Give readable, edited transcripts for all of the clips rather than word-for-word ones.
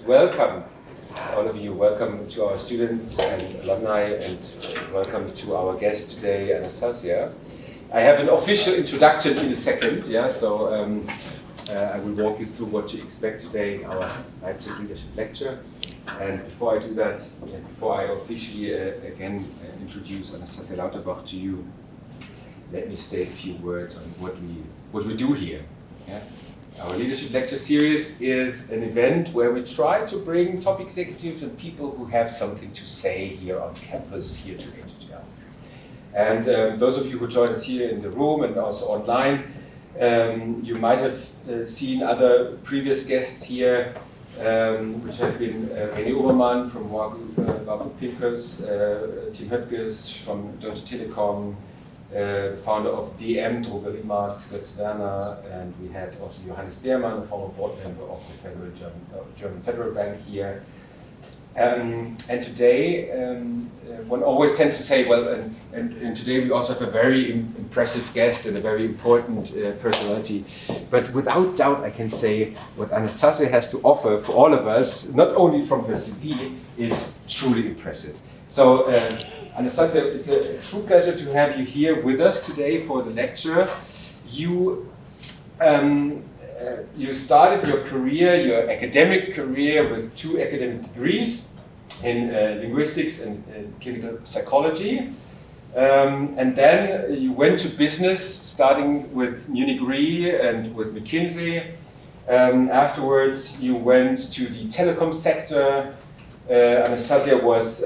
welcome all of you. Welcome to our students and alumni, and welcome to our guest today, Anastassia. I have an official introduction in a second, so I will walk you through what to expect today in our Leipzig leadership lecture. And before I do that, before I officially again introduce Anastassia Lauterbach to you, let me state a few words on what we do here. Yeah? Our leadership lecture series is an event where we try to bring top executives and people who have something to say here on campus, here to HHL. And those of you who join us here in the room and also online, you might have seen other previous guests here, which have been René Obermann from Warburg Pincus, Tim Höttges from Deutsche Telekom, the founder of DM, Drogeriemarkt, Götz Werner, and we had also Johannes Dehrmann, a former board member of the German Federal Bank here. And today, one always tends to say, well, and today we also have a very impressive guest and a very important personality. But without doubt, I can say what Anastassia has to offer for all of us, not only from her CV, is truly impressive. So, Anastassia, it's a true pleasure to have you here with us today for the lecture. You started your career, your academic career, with 2 academic degrees in linguistics and clinical psychology. And then you went to business, starting with Munich Re and with McKinsey. Afterwards, you went to the telecom sector. Anastassia was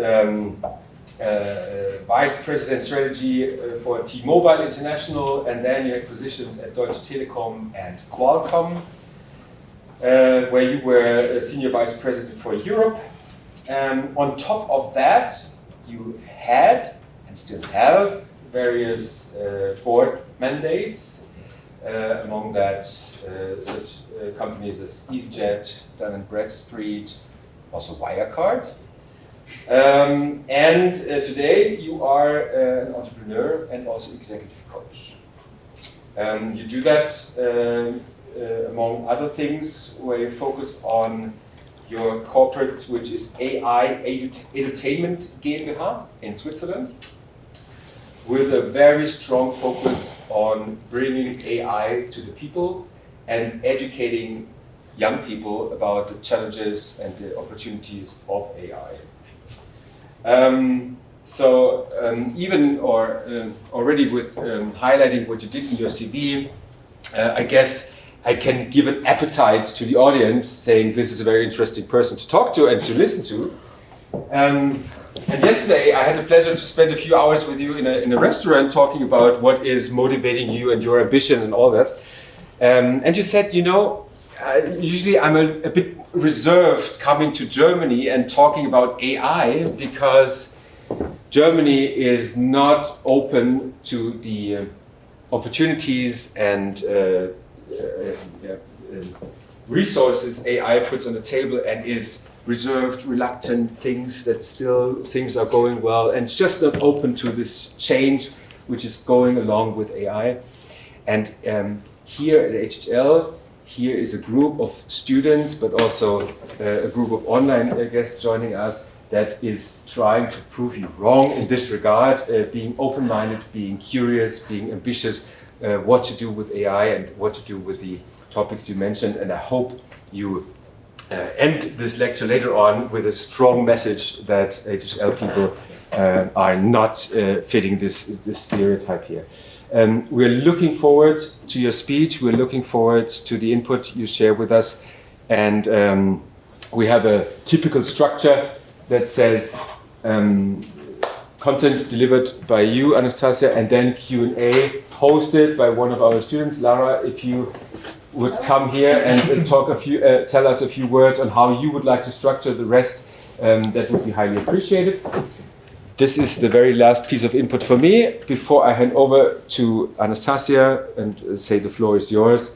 Vice President Strategy for T-Mobile International, and then you had positions at Deutsche Telekom and Qualcomm, where you were Senior Vice President for Europe. On top of that, you had and still have various board mandates, among that such companies as EasyJet, Dun & Bradstreet, also Wirecard. And today you are an entrepreneur and also executive coach. You do that among other things, where you focus on your corporate, which is AI Edutainment GmbH in Switzerland, with a very strong focus on bringing AI to the people and educating young people about the challenges and the opportunities of AI. Already with highlighting what you did in your CV, I guess I can give an appetite to the audience, saying this is a very interesting person to talk to and to listen to. And yesterday I had the pleasure to spend a few hours with you in a restaurant talking about what is motivating you and your ambition and all that. And you said, usually I'm a bit reserved coming to Germany and talking about AI because Germany is not open to the opportunities and resources AI puts on the table, and is reserved, reluctant, things are going well, and it's just not open to this change which is going along with AI. And here at HHL, here is a group of students, but also a group of online guests joining us, that is trying to prove you wrong in this regard, being open-minded, being curious, being ambitious, what to do with AI and what to do with the topics you mentioned. And I hope you end this lecture later on with a strong message that HHL people are not fitting this stereotype here. We're looking forward to your speech. We're looking forward to the input you share with us. And we have a typical structure that says content delivered by you, Anastassia, and then Q&A hosted by one of our students. Lara, if you would come here and tell us a few words on how you would like to structure the rest, that would be highly appreciated. This is the very last piece of input for me before I hand over to Anastassia and say the floor is yours.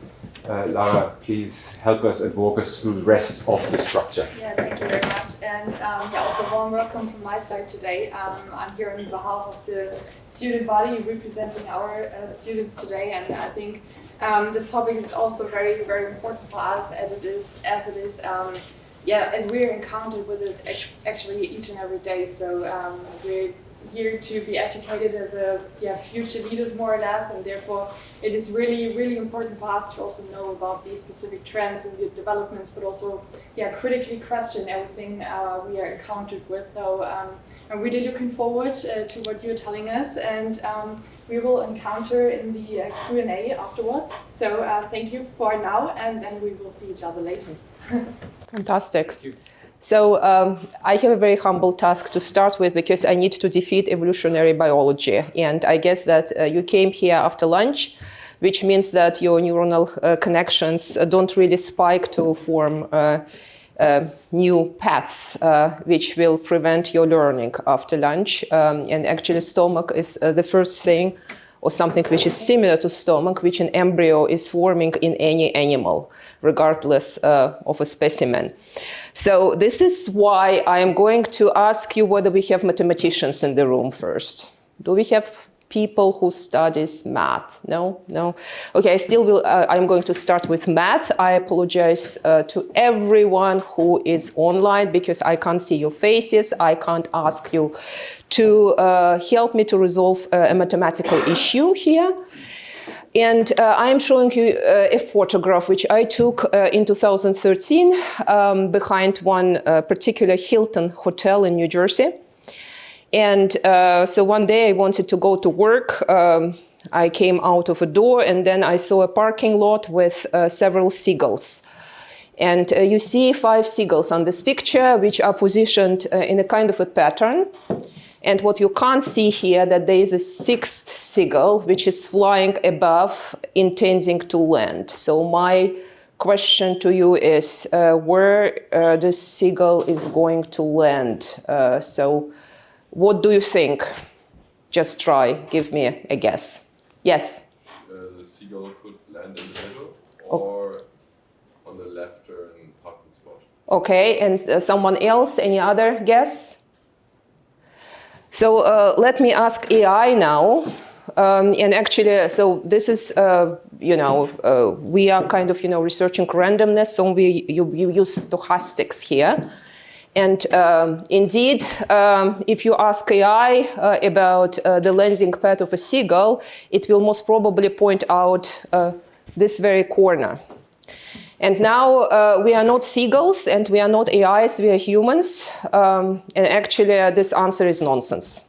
Lara, please help us and walk us through the rest of the structure. Yeah, thank you very much. And also warm welcome from my side today. I'm here on behalf of the student body representing our students today, and I think this topic is also very, very important for us, as it is yeah, as we're encountered with it actually each and every day. So we're here to be educated as a future leaders, more or less, and therefore it is really important for us to also know about these specific trends and the developments, but also critically question everything we are encountered with. So I'm really looking forward to what you're telling us, and we will encounter in the Q&A afterwards. So thank you for now, and then we will see each other later. Fantastic. Thank you. So I have a very humble task to start with, because I need to defeat evolutionary biology. And I guess that you came here after lunch, which means that your neuronal connections don't really spike to form new paths, which will prevent your learning after lunch. And actually stomach is the first thing, or something which is similar to stomach, which an embryo is forming in any animal, regardless of a specimen. So this is why I am going to ask you whether we have mathematicians in the room first. Do we have people who studies math? No? No? Okay, I still will, I'm going to start with math. I apologize to everyone who is online, because I can't see your faces. I can't ask you to help me to resolve a mathematical issue here. And I'm showing you a photograph which I took in 2013 behind one particular Hilton hotel in New Jersey. And so one day I wanted to go to work. I came out of a door, and then I saw a parking lot with several seagulls. And you see 5 seagulls on this picture, which are positioned in a kind of a pattern. And what you can't see here, that there is a 6th seagull, which is flying above, intending to land. So my question to you is where this seagull is going to land. So what do you think? Just try, give me a guess. Yes? The seagull could land in the middle, or on the left turn parking spot. Okay, and someone else, any other guess? So let me ask AI now. And actually, so this is, we are kind of, researching randomness, so you use stochastics here. And indeed, if you ask AI about the landing pad of a seagull, it will most probably point out this very corner. And now we are not seagulls, and we are not AIs, we are humans. And actually, this answer is nonsense.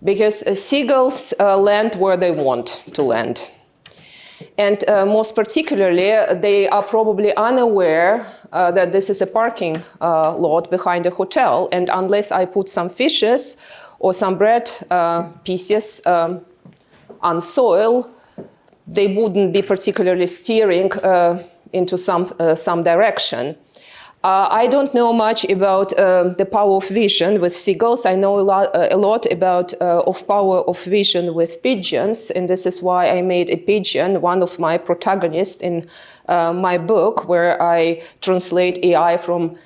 Because seagulls land where they want to land. And most particularly, they are probably unaware that this is a parking lot behind a hotel. And unless I put some fishes or some bread pieces on soil, they wouldn't be particularly steering into some direction. I don't know much about the power of vision with seagulls. I know a lot about of power of vision with pigeons, and this is why I made a pigeon one of my protagonists in my book, where I translate AI from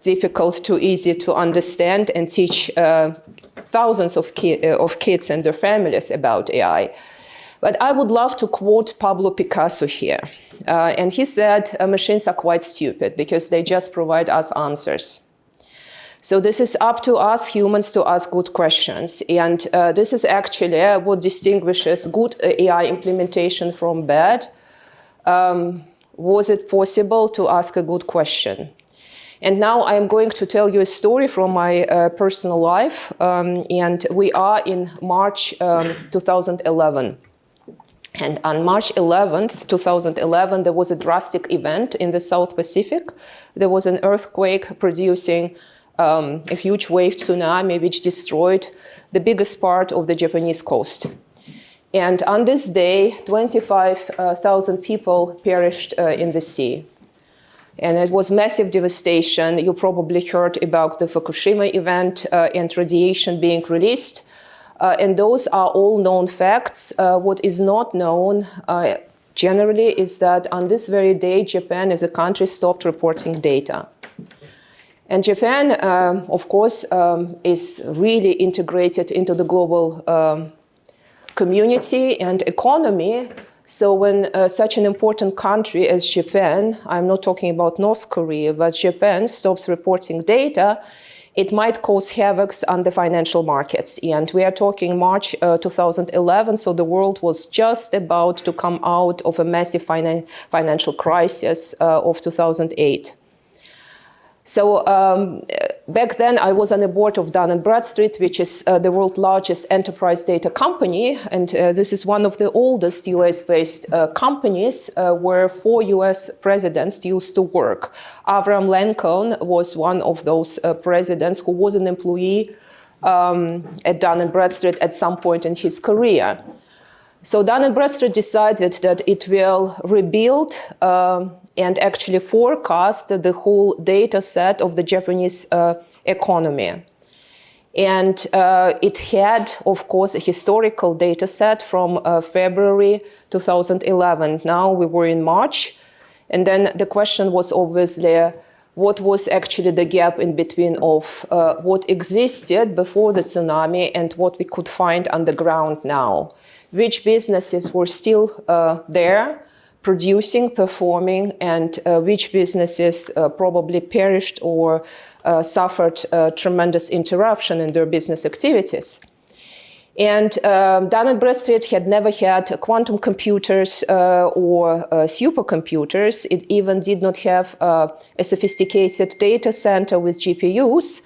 difficult to easy to understand and teach thousands of kids and their families about AI. But I would love to quote Pablo Picasso here. And he said, machines are quite stupid because they just provide us answers. So this is up to us humans to ask good questions. And this is actually what distinguishes good AI implementation from bad. Was it possible to ask a good question? And now I'm going to tell you a story from my personal life. And we are in March 2011. And on March 11th, 2011, there was a drastic event in the South Pacific. There was an earthquake producing a huge wave tsunami, which destroyed the biggest part of the Japanese coast. And on this day, 25,000 people perished in the sea. And it was massive devastation. You probably heard about the Fukushima event and radiation being released. And those are all known facts. What is not known generally is that on this very day, Japan as a country stopped reporting data. And Japan, of course, is really integrated into the global community and economy. So when such an important country as Japan, I'm not talking about North Korea, but Japan stops reporting data, it might cause havoc on the financial markets. And we are talking March 2011, so the world was just about to come out of a massive financial crisis of 2008. So back then, I was on the board of Dun & Bradstreet, which is the world's largest enterprise data company. And this is one of the oldest US-based companies where 4 US presidents used to work. Abraham Lincoln was one of those presidents who was an employee at Dun & Bradstreet at some point in his career. So Dun & Bradstreet decided that it will rebuild and actually forecast the whole data set of the Japanese economy. And it had, of course, a historical data set from February 2011. Now we were in March. And then the question was obviously, what was actually the gap in between of what existed before the tsunami and what we could find on the ground now? Which businesses were still there, producing, performing, and which businesses probably perished or suffered tremendous interruption in their business activities. And Dun & Bradstreet had never had quantum computers or supercomputers. It even did not have a sophisticated data center with GPUs.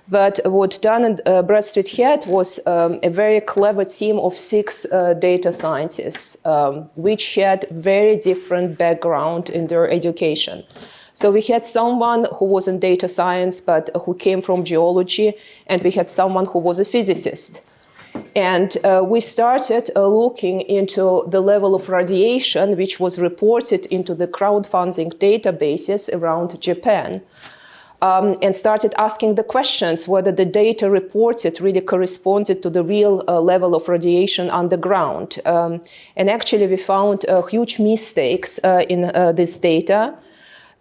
But what Dun & Bradstreet had was a very clever team of 6 data scientists, which had very different background in their education. So we had someone who was in data science, but who came from geology, and we had someone who was a physicist. And we started looking into the level of radiation, which was reported into the crowdfunding databases around Japan. And started asking the questions whether the data reported really corresponded to the real level of radiation on the ground. And actually we found huge mistakes in this data,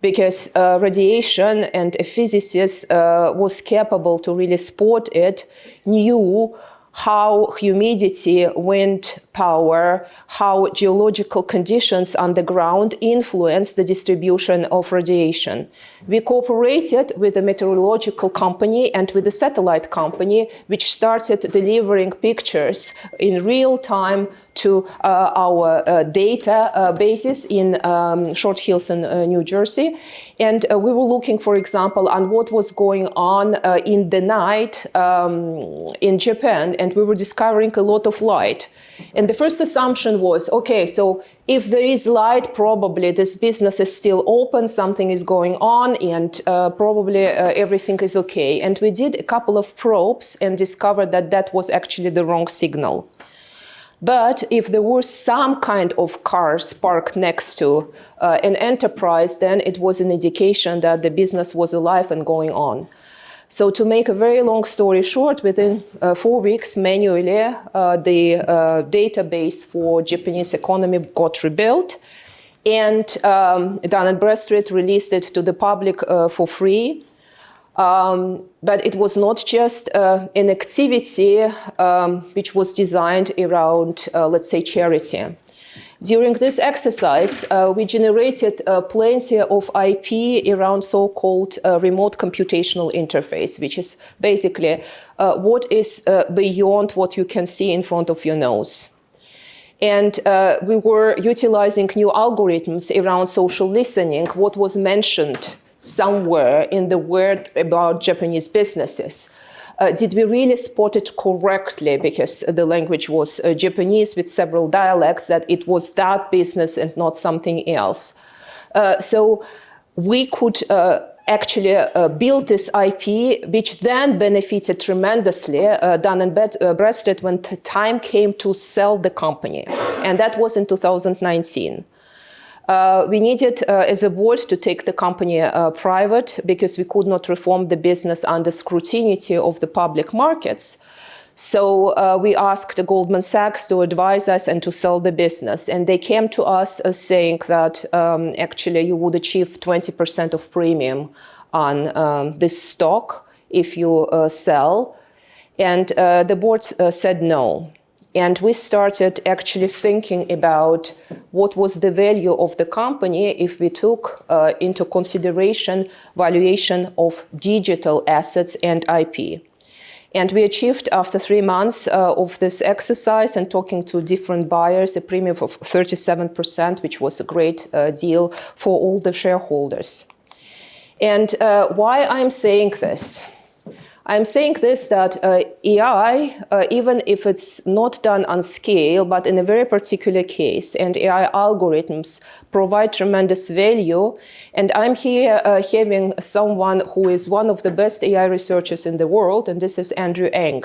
because radiation, and a physicist was capable to really spot it, knew how humidity, wind power, how geological conditions on the ground influence the distribution of radiation. We cooperated with a meteorological company and with a satellite company, which started delivering pictures in real time to our data bases in Short Hills in New Jersey. And we were looking, for example, on what was going on in the night in Japan, and we were discovering a lot of light. And the first assumption was, okay, so if there is light, probably this business is still open, something is going on, and probably everything is okay. And we did a couple of probes and discovered that that was actually the wrong signal. But if there was some kind of cars parked next to an enterprise, then it was an indication that the business was alive and going on. So to make a very long story short, within 4 weeks manually, the database for Japanese economy got rebuilt, and Dun & Bradstreet released it to the public for free. But it was not just an activity which was designed around, let's say, charity. During this exercise, we generated plenty of IP around so-called remote computational interface, which is basically what is beyond what you can see in front of your nose. And we were utilizing new algorithms around social listening, what was mentioned somewhere in the word about Japanese businesses. Did we really spot it correctly, because the language was Japanese with several dialects, that it was that business and not something else? So we could actually build this IP, which then benefited tremendously Dun & Bradstreet when the time came to sell the company. And that was in 2019. We needed, as a board, to take the company private, because we could not reform the business under scrutiny of the public markets. So we asked Goldman Sachs to advise us and to sell the business. And they came to us saying that actually you would achieve 20% of premium on this stock if you sell. And the board said no. And we started actually thinking about what was the value of the company if we took into consideration valuation of digital assets and IP. And we achieved, after 3 months of this exercise and talking to different buyers, a premium of 37%, which was a great deal for all the shareholders. And why I'm saying this? I'm saying this that AI, even if it's not done on scale, but in a very particular case, and AI algorithms provide tremendous value. And I'm here having someone who is one of the best AI researchers in the world, and this is Andrew Ng.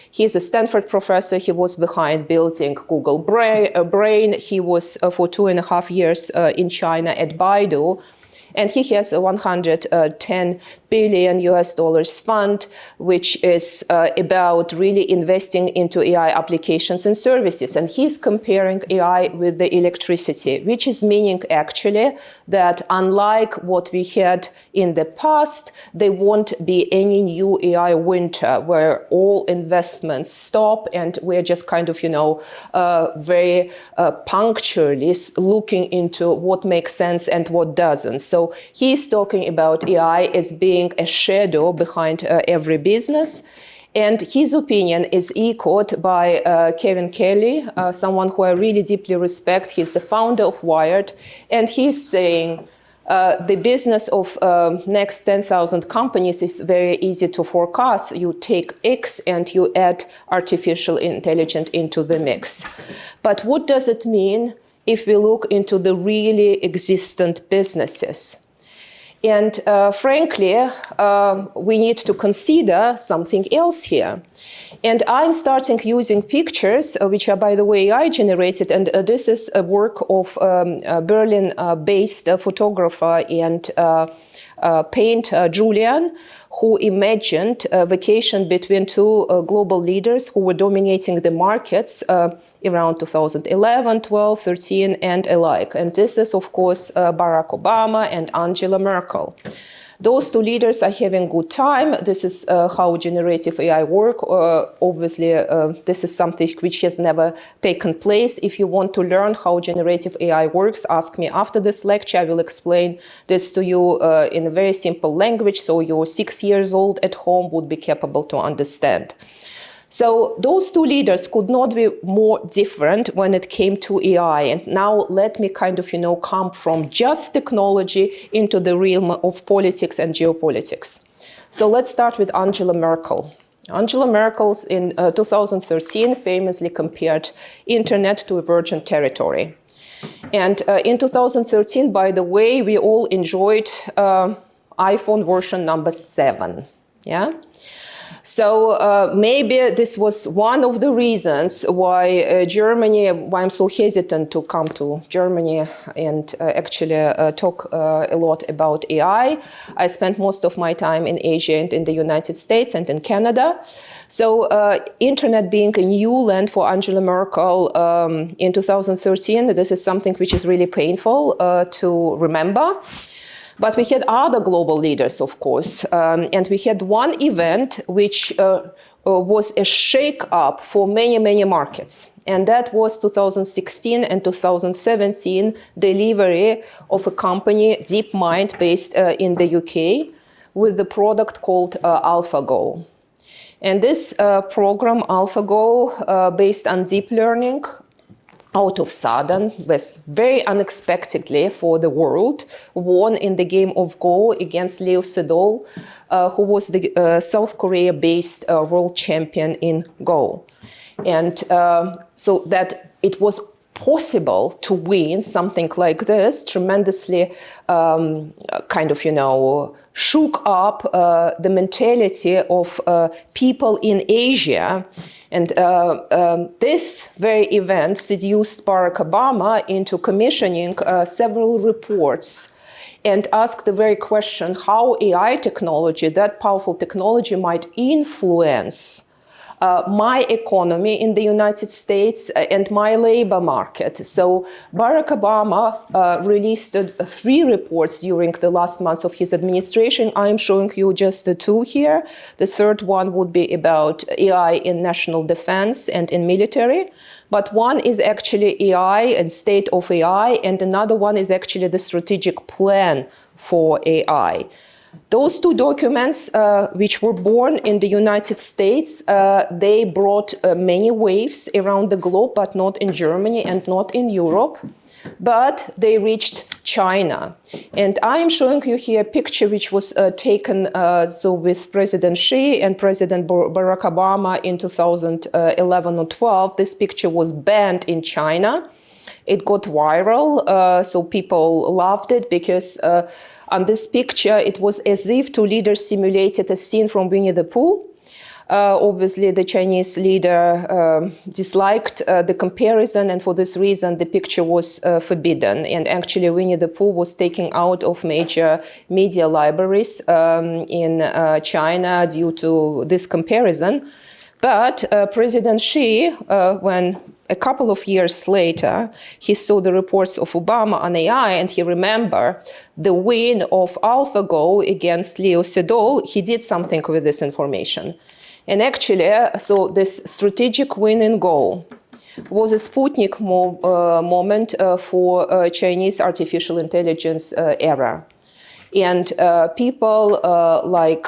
He's a Stanford professor. He was behind building Google Brain. He was for 2.5 years in China at Baidu. And he has a $110 billion US fund, which is about really investing into AI applications and services. And he's comparing AI with the electricity, which is meaning actually that unlike what we had in the past, there won't be any new AI winter where all investments stop and we're just kind of, very punctually looking into what makes sense and what doesn't. So he's talking about AI as being a shadow behind every business. And his opinion is echoed by Kevin Kelly, someone who I really deeply respect. He's the founder of Wired. And he's saying the business of next 10,000 companies is very easy to forecast. You take X and you add artificial intelligence into the mix. But what does it mean if we look into the really existent businesses? And frankly, we need to consider something else here. And I'm starting using pictures, which are, by the way, AI generated. And this is a work of Berlin-based photographer and painter Julian, who imagined a vacation between two global leaders who were dominating the markets around 2011, 12, 13, and alike. And this is, of course, Barack Obama and Angela Merkel. Those two leaders are having good time. This is how generative AI work. Obviously, this is something which has never taken place. If you want to learn how generative AI works, ask me after this lecture. I will explain this to you in a very simple language, so your 6 years old at home would be capable to understand. So those two leaders could not be more different when it came to AI. And now let me kind of, come from just technology into the realm of politics and geopolitics. So let's start with Angela Merkel. Angela Merkel in 2013 famously compared internet to a virgin territory. And in 2013, by the way, we all enjoyed iPhone version number 7. Yeah. So maybe this was one of the reasons why why I'm so hesitant to come to Germany and actually talk a lot about AI. I spent most of my time in Asia and in the United States and in Canada. So internet being a new land for Angela Merkel in 2013, this is something which is really painful to remember. But we had other global leaders, of course, and we had one event which was a shake-up for many, many markets. And that was 2016 and 2017 delivery of a company, DeepMind, based in the UK, with the product called AlphaGo. And this program, AlphaGo, based on deep learning, out of sudden, was very unexpectedly for the world, won in the game of Go against Leo Sedol, who was the South Korea-based world champion in Go. And so that it was possible to win something like this tremendously shook up the mentality of people in Asia. And this very event seduced Barack Obama into commissioning several reports and asked the very question how AI technology, that powerful technology, might influence my economy in the United States and my labor market. So Barack Obama released 3 reports during the last months of his administration. I'm showing you just the 2 here. The third one would be about AI in national defense and in military. But one is actually AI and state of AI, and another one is actually the strategic plan for AI. Those 2 documents, which were born in the United States, they brought many waves around the globe, but not in Germany and not in Europe. But they reached China. And I am showing you here a picture which was taken with President Xi and President Barack Obama in 2011 or 12. This picture was banned in China. It got viral, so people loved it because on this picture, it was as if 2 leaders simulated a scene from Winnie the Pooh. Obviously, the Chinese leader disliked the comparison, and for this reason, the picture was forbidden. And actually, Winnie the Pooh was taken out of major media libraries in China due to this comparison. But President Xi, when a couple of years later, he saw the reports of Obama on AI, and he remembered the win of AlphaGo against Leo Sedol. He did something with this information. And actually, so this strategic win in Go was a Sputnik moment for Chinese artificial intelligence era. And people like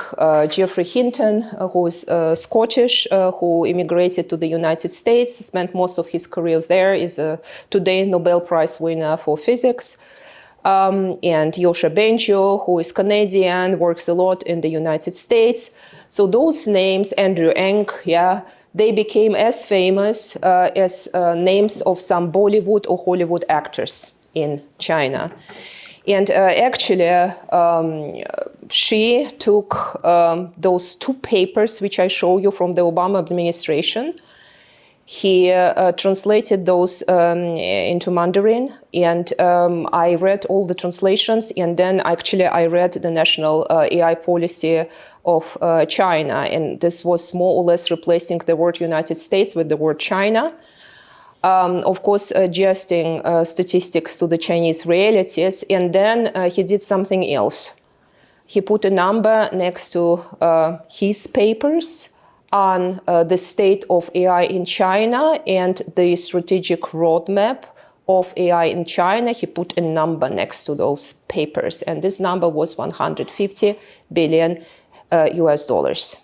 Geoffrey Hinton, who is Scottish, who immigrated to the United States, spent most of his career there, is today Nobel Prize winner for physics. And Yosha Bengio, who is Canadian, works a lot in the United States. So those names, Andrew Ng, they became as famous as names of some Bollywood or Hollywood actors in China. And actually, she took those 2 papers, which I show you from the Obama administration. He translated those into Mandarin, and I read all the translations, and then actually I read the national AI policy of China, and this was more or less replacing the word United States with the word China. Of course, adjusting statistics to the Chinese realities, and then he did something else. He put a number next to his papers on the state of AI in China and the strategic roadmap of AI in China. He put a number next to those papers, and this number was 150 billion US dollars.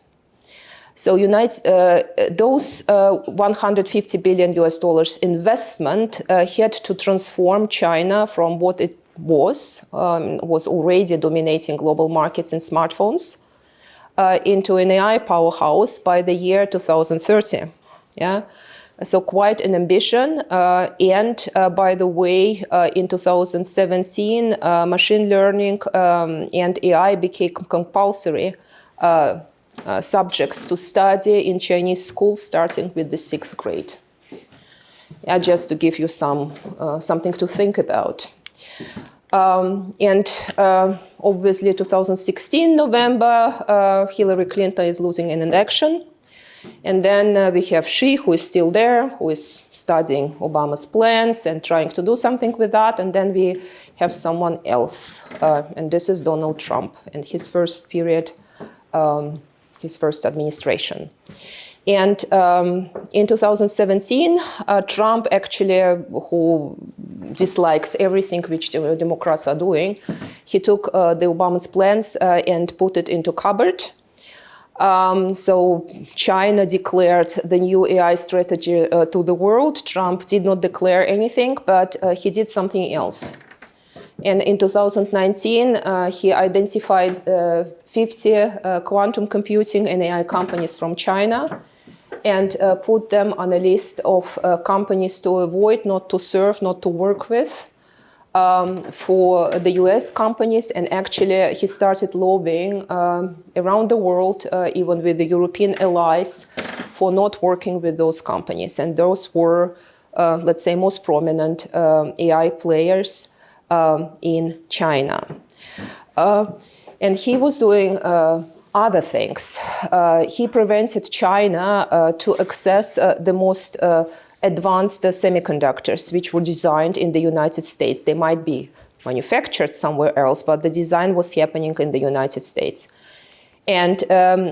So those 150 billion US dollars investment had to transform China from what it was already dominating global markets in smartphones, into an AI powerhouse by the year 2030. Yeah, so quite an ambition. And by the way, in 2017, machine learning and AI became compulsory subjects to study in Chinese schools, starting with the 6th grade. Yeah, just to give you something to think about. Obviously, 2016 November, Hillary Clinton is losing an election. And then we have Xi, who is still there, who is studying Obama's plans and trying to do something with that. And then we have someone else, and this is Donald Trump and his first period, his first administration. And in 2017, Trump actually, who dislikes everything which the Democrats are doing, he took the Obama's plans and put it into cupboard. So China declared the new AI strategy to the world. Trump did not declare anything, but he did something else. And in 2019, he identified 50 quantum computing and AI companies from China and put them on a list of companies to avoid, not to serve, not to work with for the US companies. And actually, he started lobbying around the world, even with the European allies, for not working with those companies. And those were, let's say, most prominent AI players in China. And he was doing other things. He prevented China to access the most advanced semiconductors, which were designed in the United States. They might be manufactured somewhere else, but the design was happening in the United States. And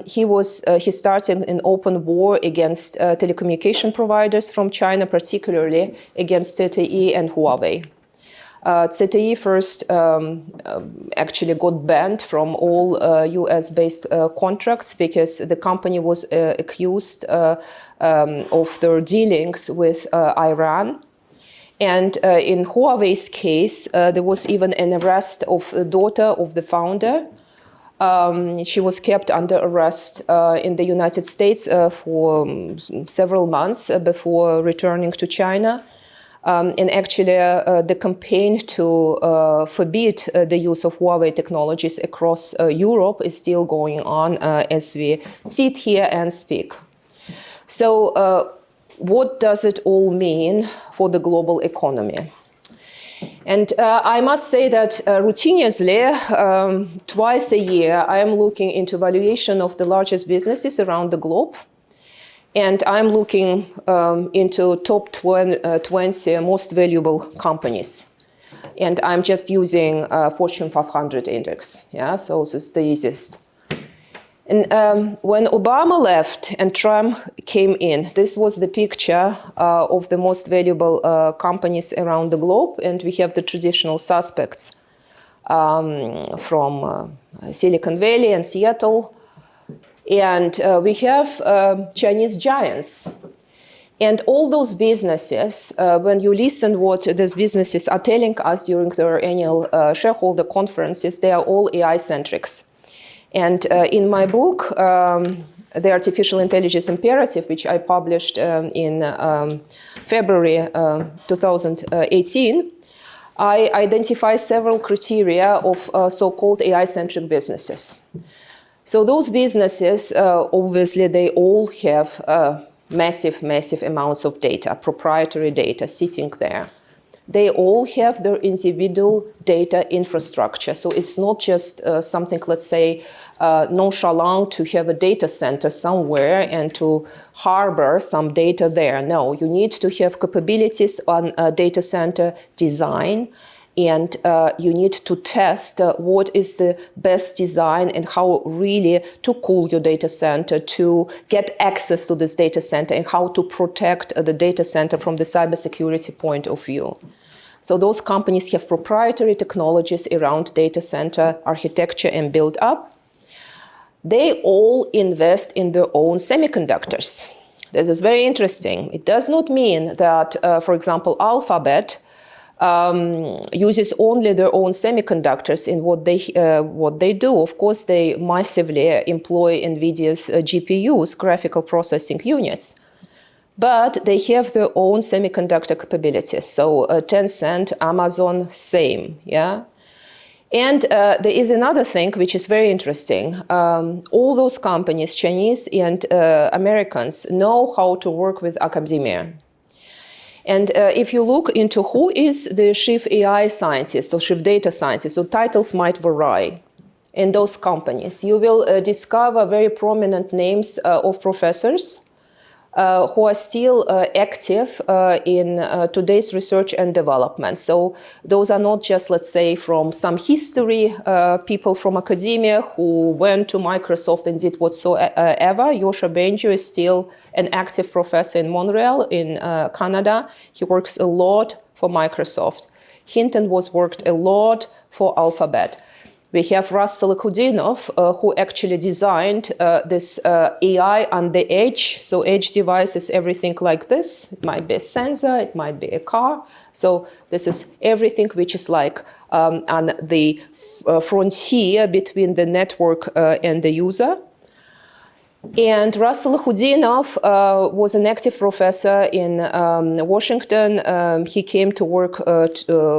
he started an open war against telecommunication providers from China, particularly against ZTE and Huawei. ZTE first actually got banned from all US-based contracts because the company was accused of their dealings with Iran. And in Huawei's case, there was even an arrest of the daughter of the founder. She was kept under arrest in the United States for several months before returning to China. And actually, the campaign to forbid the use of Huawei technologies across Europe is still going on as we sit here and speak. So what does it all mean for the global economy? And I must say that routinely, twice a year, I am looking into valuation of the largest businesses around the globe. And I'm looking into top 20 most valuable companies. And I'm just using Fortune 500 index. Yeah, so this is the easiest. And when Obama left and Trump came in, this was the picture of the most valuable companies around the globe. And we have the traditional suspects from Silicon Valley and Seattle. And we have Chinese giants. And all those businesses, when you listen what these businesses are telling us during their annual shareholder conferences, they are all AI-centrics. And in my book, The Artificial Intelligence Imperative, which I published in February 2018, I identify several criteria of so-called AI-centric businesses. So those businesses, obviously, they all have massive amounts of data, proprietary data sitting there. They all have their individual data infrastructure. So it's not just something, let's say, nonchalant to have a data center somewhere and to harbor some data there. No, you need to have capabilities on data center design. And you need to test what is the best design and how really to cool your data center, to get access to this data center, and how to protect the data center from the cybersecurity point of view. So those companies have proprietary technologies around data center architecture and build up. They all invest in their own semiconductors. This is very interesting. It does not mean that, for example, Alphabet uses only their own semiconductors in what they do. Of course, they massively employ NVIDIA's GPUs, graphical processing units. But they have their own semiconductor capabilities. So Tencent, Amazon, same, yeah? And there is another thing which is very interesting. All those companies, Chinese and Americans, know how to work with academia. And if you look into who is the chief AI scientist or chief data scientist, so titles might vary in those companies, you will discover very prominent names of professors who are still active in today's research and development. So those are not just, let's say, from some history, people from academia who went to Microsoft and did whatsoever. Yosha Benju is still an active professor in Montreal in Canada. He works a lot for Microsoft. Hinton worked a lot for Alphabet. We have Russell Kudinov, who actually designed this AI on the edge. So edge device is everything like this. It might be a sensor, it might be a car. So this is everything which is like on the frontier between the network and the user. And Russell Kudinov was an active professor in Washington. He came to work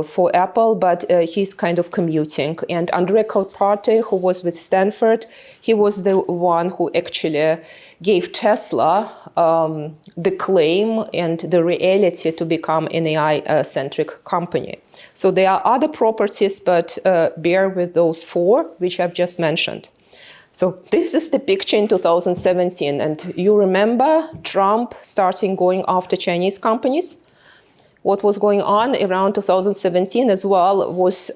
for Apple, but he's kind of commuting. And Andrei Karpathy, who was with Stanford, he was the one who actually gave Tesla the claim and the reality to become an AI-centric company. So there are other properties, but bear with those four, which I've just mentioned. So this is the picture in 2017. And you remember Trump starting going after Chinese companies? What was going on around 2017 as well was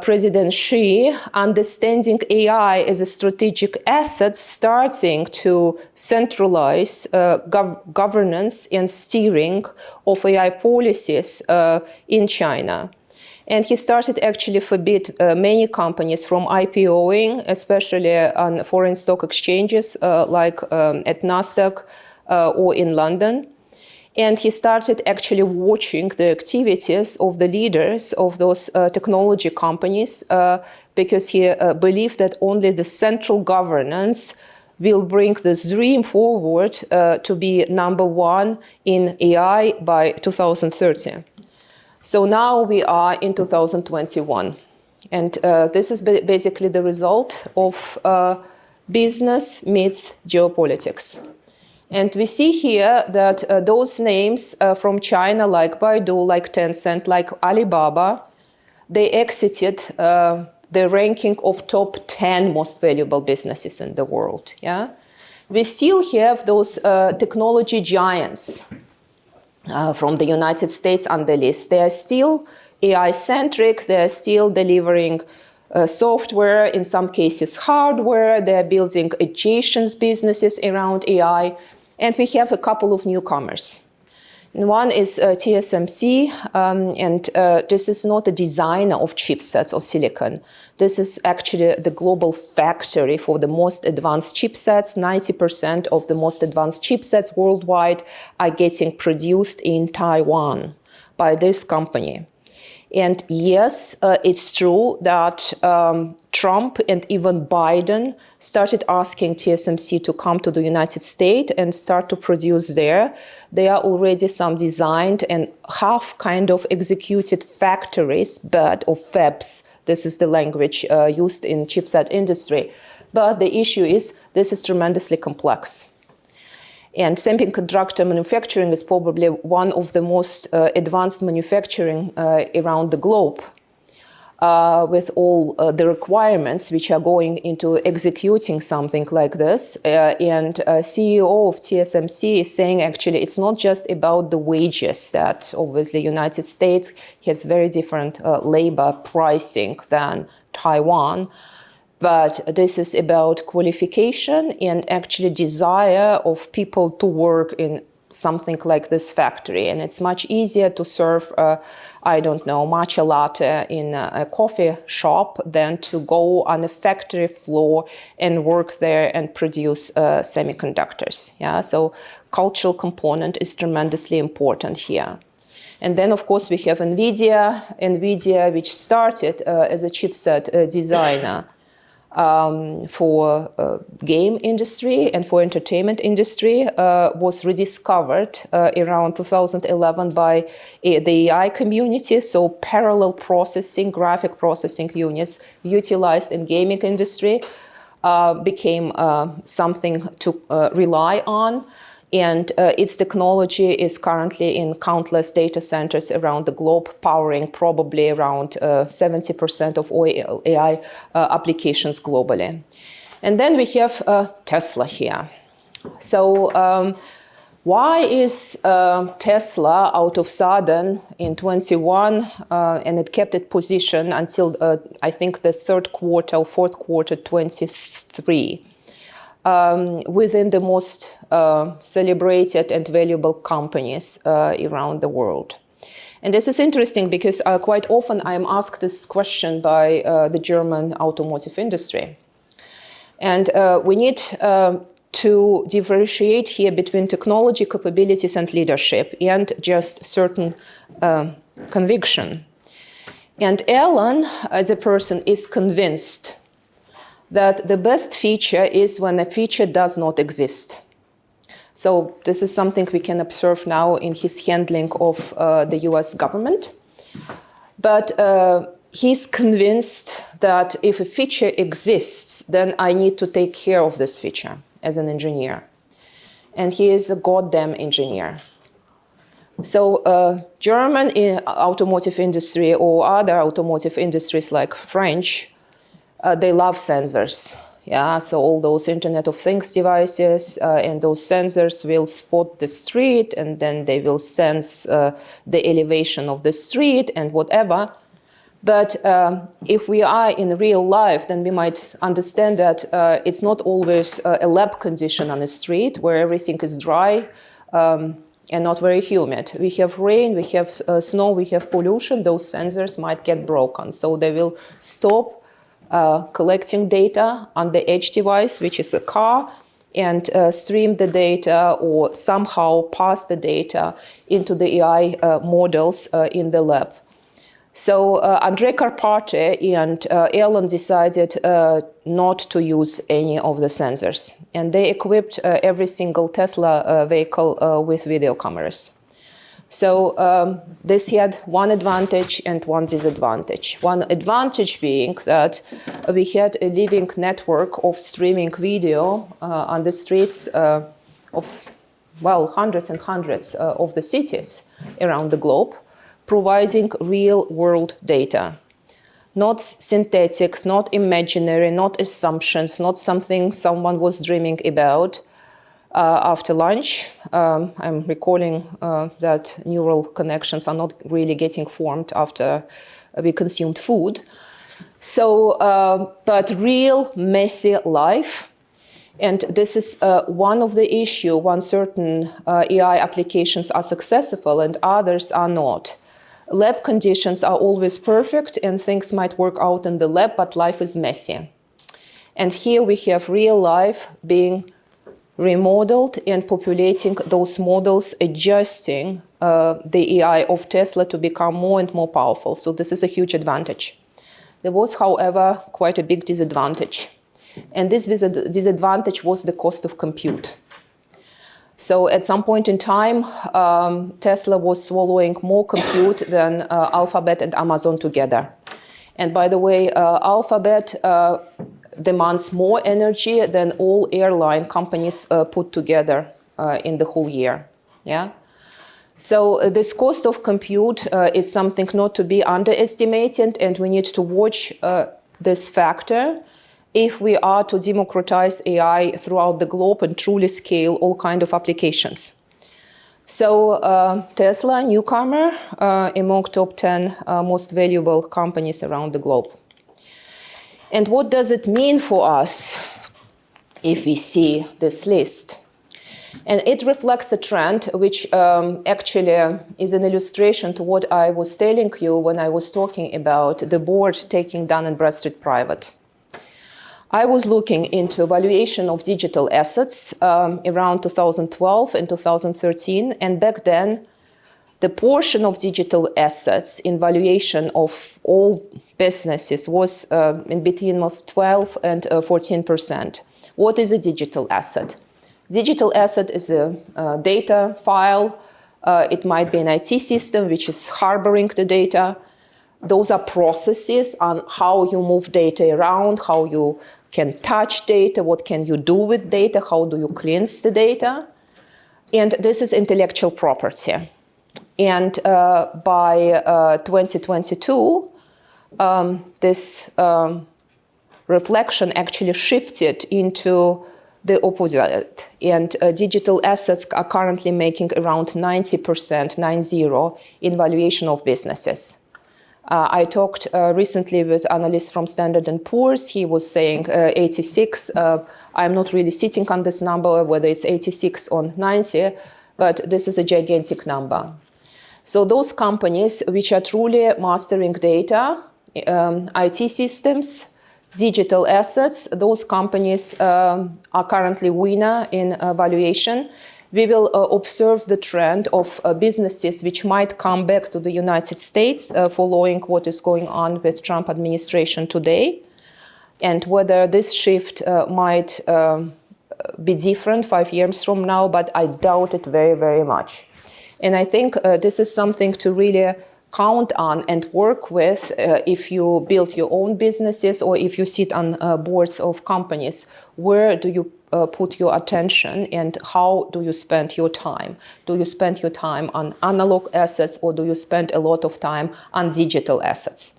President Xi understanding AI as a strategic asset, starting to centralize governance and steering of AI policies in China. And he started actually forbid many companies from IPOing, especially on foreign stock exchanges like at Nasdaq or in London. And he started actually watching the activities of the leaders of those technology companies because he believed that only the central governance will bring this dream forward to be number one in AI by 2030. So now we are in 2021. And this is basically the result of business meets geopolitics. And we see here that those names from China, like Baidu, like Tencent, like Alibaba, they exited the ranking of top 10 most valuable businesses in the world. Yeah? We still have those technology giants from the United States on the list. They are still AI-centric. They are still delivering software, in some cases hardware. They are building adjacent businesses around AI. And we have a couple of newcomers. And one is TSMC, and this is not a designer of chipsets or silicon. This is actually the global factory for the most advanced chipsets. 90% of the most advanced chipsets worldwide are getting produced in Taiwan by this company. And yes, it's true that Trump and even Biden started asking TSMC to come to the United States and start to produce there. There are already some designed and half kind of executed factories, but of fabs. This is the language used in chipset industry. But the issue is this is tremendously complex. And semiconductor manufacturing is probably one of the most advanced manufacturing around the globe, with all the requirements which are going into executing something like this. And CEO of TSMC is saying actually it's not just about the wages, that obviously United States has very different labor pricing than Taiwan. But this is about qualification and actually desire of people to work in something like this factory. And it's much easier to serve, matcha latte in a coffee shop than to go on a factory floor and work there and produce semiconductors. Yeah, so cultural component is tremendously important here. And then, of course, we have NVIDIA, which started as a chipset designer. For game industry and for entertainment industry was rediscovered around 2011 by the AI community. So parallel processing, graphic processing units utilized in gaming industry became something to rely on. And its technology is currently in countless data centers around the globe, powering probably around 70% of all AI applications globally. And then we have Tesla here. So why is Tesla out of sudden in 21, and it kept its position until I think the third quarter or fourth quarter 23? Within the most celebrated and valuable companies around the world. And this is interesting because quite often I'm asked this question by the German automotive industry. And we need to differentiate here between technology capabilities and leadership and just certain conviction. And Alan, as a person, is convinced that the best feature is when a feature does not exist. So this is something we can observe now in his handling of the US government. But he's convinced that if a feature exists, then I need to take care of this feature as an engineer. And he is a goddamn engineer. So German automotive industry or other automotive industries like French, they love sensors. Yeah, so all those Internet of Things devices and those sensors will spot the street, and then they will sense the elevation of the street and whatever. But if we are in real life, then we might understand that it's not always a lab condition on the street where everything is dry and not very humid. We have rain, we have snow, we have pollution. Those sensors might get broken. So they will stop collecting data on the edge device, which is a car, and stream the data or somehow pass the data into the AI models in the lab. So Andrej Karpathy and Elon decided not to use any of the sensors. And they equipped every single Tesla vehicle with video cameras. So this had one advantage and one disadvantage. One advantage being that we had a living network of streaming video on the streets of, well, hundreds and hundreds of the cities around the globe, providing real-world data. Not synthetics, not imaginary, not assumptions, not something someone was dreaming about after lunch. I'm recalling that neural connections are not really getting formed after we consumed food. So, but real, messy life. And this is one of the issues when certain AI applications are successful and others are not. Lab conditions are always perfect and things might work out in the lab, but life is messy. And here we have real life being remodeled and populating those models, adjusting the AI of Tesla to become more and more powerful. So this is a huge advantage. There was, however, quite a big disadvantage. And this disadvantage was the cost of compute. So at some point in time, Tesla was swallowing more compute than Alphabet and Amazon together. And by the way, Alphabet demands more energy than all airline companies put together in the whole year. Yeah. So this cost of compute is something not to be underestimated, and we need to watch this factor if we are to democratize AI throughout the globe and truly scale all kinds of applications. So Tesla, newcomer, among top 10 most valuable companies around the globe. And what does it mean for us if we see this list? And it reflects a trend which actually is an illustration to what I was telling you when I was talking about the board taking Dun & Bradstreet private. I was looking into valuation of digital assets around 2012 and 2013, and back then, the portion of digital assets in valuation of all businesses was in between of 12 and 14%. What is a digital asset? Digital asset is a data file. It might be an IT system which is harboring the data. Those are processes on how you move data around, how you can touch data, what can you do with data, how do you cleanse the data. And this is intellectual property. And by 2022, this reflection actually shifted into the opposite. And digital assets are currently making around 90%, 90, in valuation of businesses. I talked recently with analysts from Standard & Poor's. He was saying 86. I'm not really sitting on this number, whether it's 86 or 90, but this is a gigantic number. So those companies which are truly mastering data, IT systems, digital assets, those companies are currently winner in valuation. We will observe the trend of businesses which might come back to the United States following what is going on with Trump administration today, and whether this shift might be different 5 years from now, but I doubt it very, very much. And I think this is something to really count on and work with if you build your own businesses or if you sit on boards of companies. Where do you put your attention and how do you spend your time? Do you spend your time on analog assets or do you spend a lot of time on digital assets?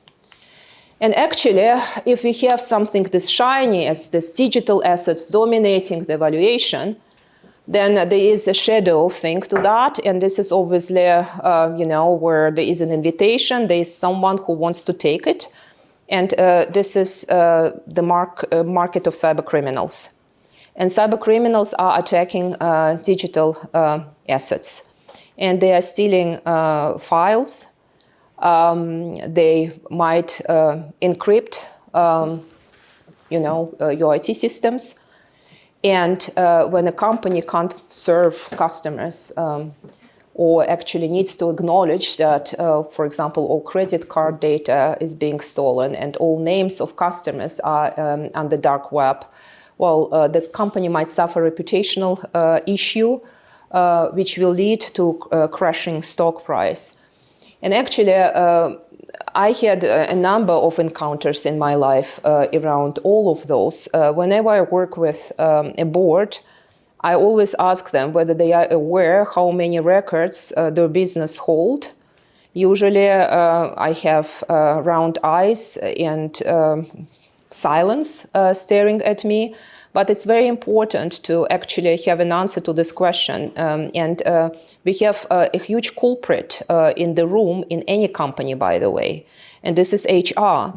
And actually, if we have something this shiny as this digital assets dominating the valuation, then there is a shadow thing to that, and this is obviously, where there is an invitation, there is someone who wants to take it, and this is the market of cyber criminals. And cyber criminals are attacking digital assets, and they are stealing files. They might encrypt, your IT systems. And when a company can't serve customers or actually needs to acknowledge that, for example, all credit card data is being stolen and all names of customers are on the dark web, well, the company might suffer a reputational issue, which will lead to crashing stock price. And actually, I had a number of encounters in my life around all of those. Whenever I work with a board, I always ask them whether they are aware how many records their business hold. Usually, I have round eyes and silence staring at me. But it's very important to actually have an answer to this question. And we have a huge culprit in the room in any company, by the way. And this is HR.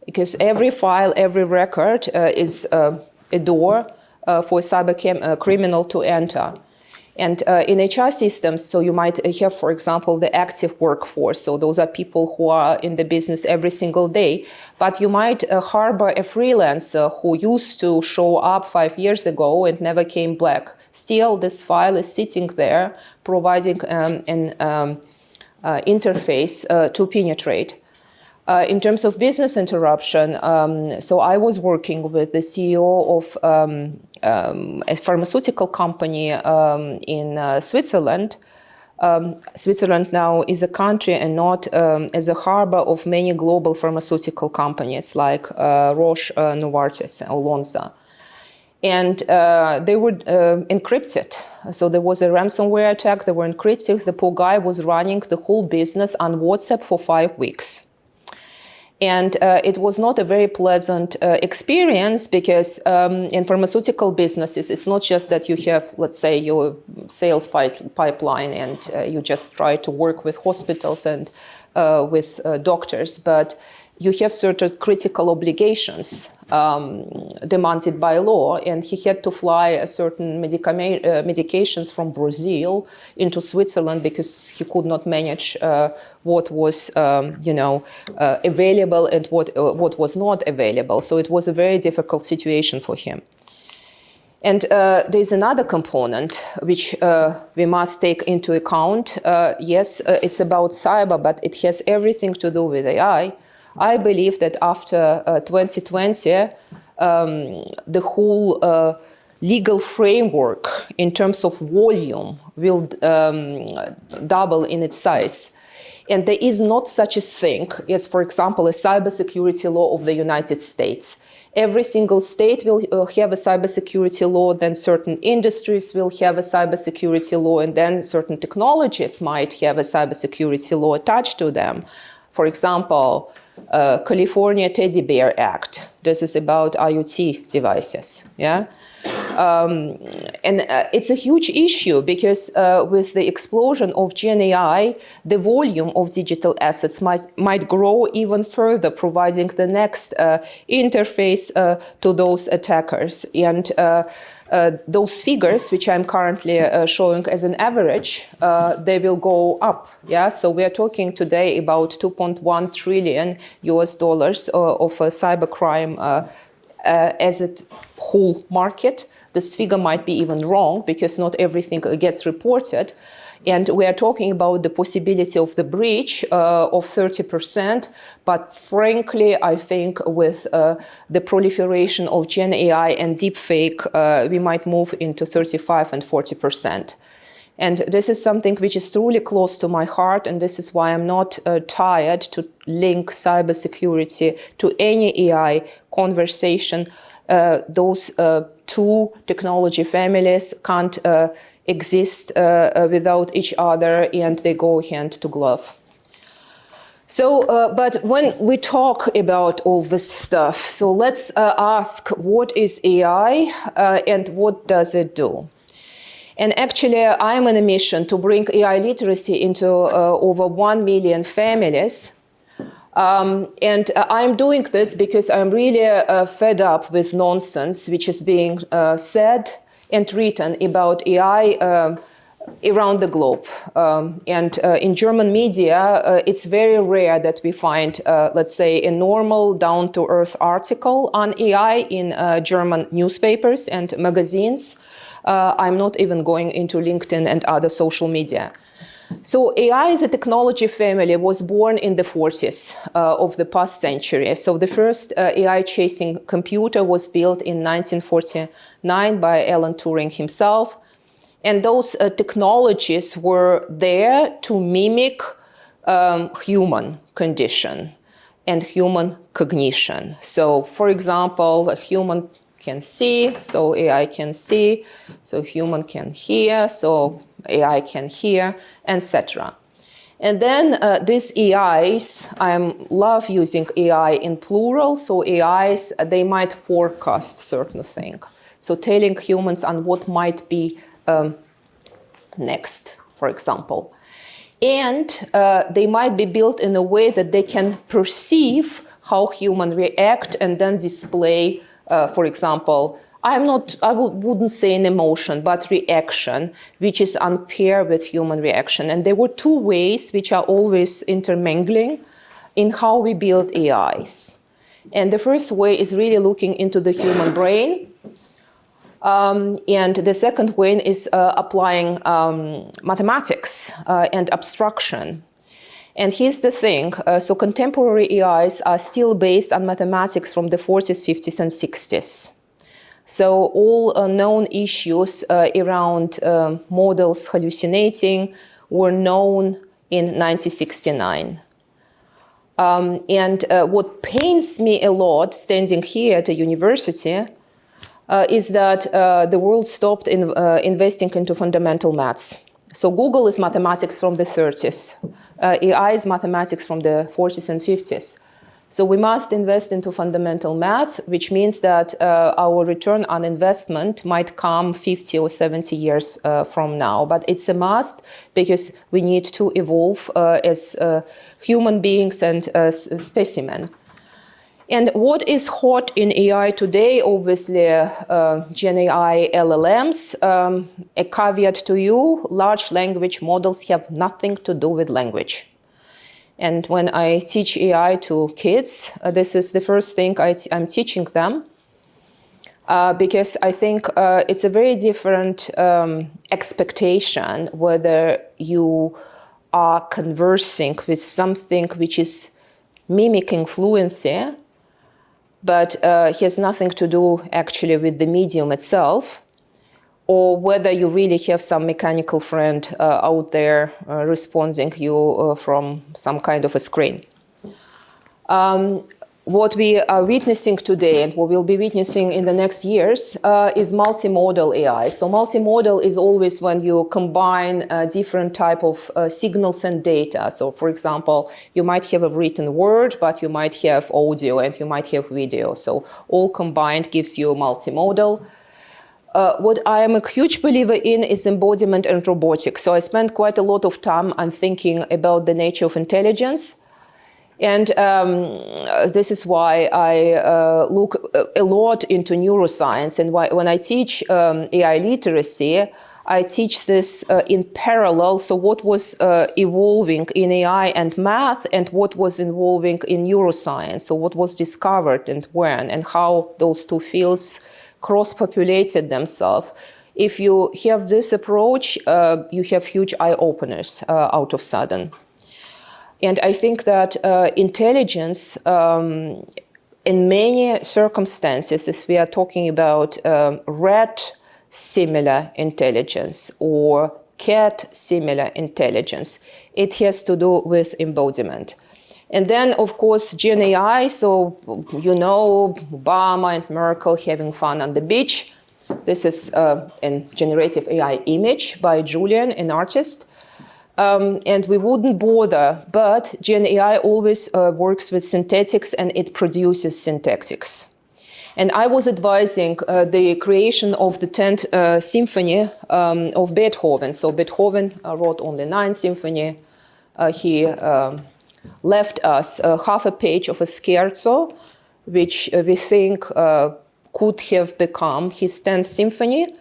Because every file, every record is a door for a cyber criminal to enter. And in HR systems, so you might have, for example, the active workforce. So those are people who are in the business every single day. But you might harbor a freelancer who used to show up 5 years ago and never came back. Still, this file is sitting there, providing an interface to penetrate. In terms of business interruption, so I was working with the CEO of a pharmaceutical company in Switzerland. Switzerland now is a country and not as a harbor of many global pharmaceutical companies like Roche, Novartis, or Lonza. And they were encrypted. So there was a ransomware attack, they were encrypted. The poor guy was running the whole business on WhatsApp for 5 weeks. And it was not a very pleasant experience because in pharmaceutical businesses, it's not just that you have, let's say, your sales pipeline and you just try to work with hospitals and with doctors, but you have certain critical obligations demanded by law, and he had to fly a certain medications from Brazil into Switzerland because he could not manage what was, available and what was not available. So it was a very difficult situation for him. And there's another component which we must take into account. Yes, it's about cyber, but it has everything to do with AI. I believe that after 2020, the whole legal framework in terms of volume will double in its size. And there is not such a thing as, for example, a cybersecurity law of the United States. Every single state will have a cybersecurity law, then certain industries will have a cybersecurity law, and then certain technologies might have a cybersecurity law attached to them. For example, California Teddy Bear Act. This is about IoT devices. Yeah. And it's a huge issue because with the explosion of Gen AI, the volume of digital assets might grow even further, providing the next interface to those attackers. And those figures, which I'm currently showing as an average, they will go up. Yeah, so we are talking today about 2.1 trillion US dollars of cybercrime as a whole market. This figure might be even wrong because not everything gets reported. And we are talking about the possibility of the breach of 30%. But frankly, I think with the proliferation of Gen AI and deepfake, we might move into 35 and 40%. And this is something which is truly close to my heart, and this is why I'm not tired to link cybersecurity to any AI conversation. Those two technology families can't exist without each other, and they go hand to glove. But when we talk about all this stuff, so let's ask, what is AI and what does it do? And actually, I'm on a mission to bring AI literacy into over 1 million families. And I'm doing this because I'm really fed up with nonsense which is being said and written about AI around the globe. And in German media, it's very rare that we find, let's say, a normal, down-to-earth article on AI in German newspapers and magazines. I'm not even going into LinkedIn and other social media. So AI as a technology family was born in the 40s of the past century. So the first AI chasing computer was built in 1949 by Alan Turing himself. And those technologies were there to mimic human condition and human cognition. So, for example, a human can see, so AI can see, so human can hear, so AI can hear, etc. And then these AIs, I love using AI in plural, so AIs, they might forecast certain things. So telling humans on what might be next, for example. And they might be built in a way that they can perceive how humans react and then display, for example, I wouldn't say an emotion, but reaction, which is on par with human reaction. And there were two ways which are always intermingling in how we build AIs. And the first way is really looking into the human brain. And the second way is applying mathematics and abstraction. And here's the thing, so contemporary AIs are still based on mathematics from the 40s, 50s, and 60s. So all known issues around models hallucinating were known in 1969. And what pains me a lot, standing here at a university, is that the world stopped investing into fundamental maths. So Google is mathematics from the 30s. AI is mathematics from the 40s and 50s. So we must invest into fundamental math, which means that our return on investment might come 50 or 70 years from now. But it's a must because we need to evolve as human beings and as specimen. And what is hot in AI today, obviously, Gen AI, LLMs. A caveat to you, large language models have nothing to do with language. And when I teach AI to kids, this is the first thing I'm teaching them, because I think it's a very different expectation whether you are conversing with something which is mimicking fluency, but has nothing to do actually with the medium itself, or whether you really have some mechanical friend out there responding you from some kind of a screen. What we are witnessing today and what we'll be witnessing in the next years is multimodal AI. So multimodal is always when you combine different type of signals and data. So for example, you might have a written word, but you might have audio and you might have video. So all combined gives you multimodal. What I am a huge believer in is embodiment and robotics. So I spent quite a lot of time on thinking about the nature of intelligence. And this is why I look a lot into neuroscience. And when I teach AI literacy, I teach this in parallel. So what was evolving in AI and math and what was evolving in neuroscience. So what was discovered and when and how those two fields cross-populated themselves. If you have this approach, you have huge eye-openers out of sudden. And I think that intelligence, in many circumstances, if we are talking about rat-similar intelligence or cat-similar intelligence, it has to do with embodiment. And then, of course, Gen AI, so you know Obama and Merkel having fun on the beach. This is a generative AI image by Julian, an artist. and we wouldn't bother. But Gen AI always works with synthetics, and it produces synthetics. And I was advising the creation of the 10th symphony of Beethoven. So Beethoven wrote only 9 symphony. He left us half a page of a scherzo, which we think could have become his 10th symphony.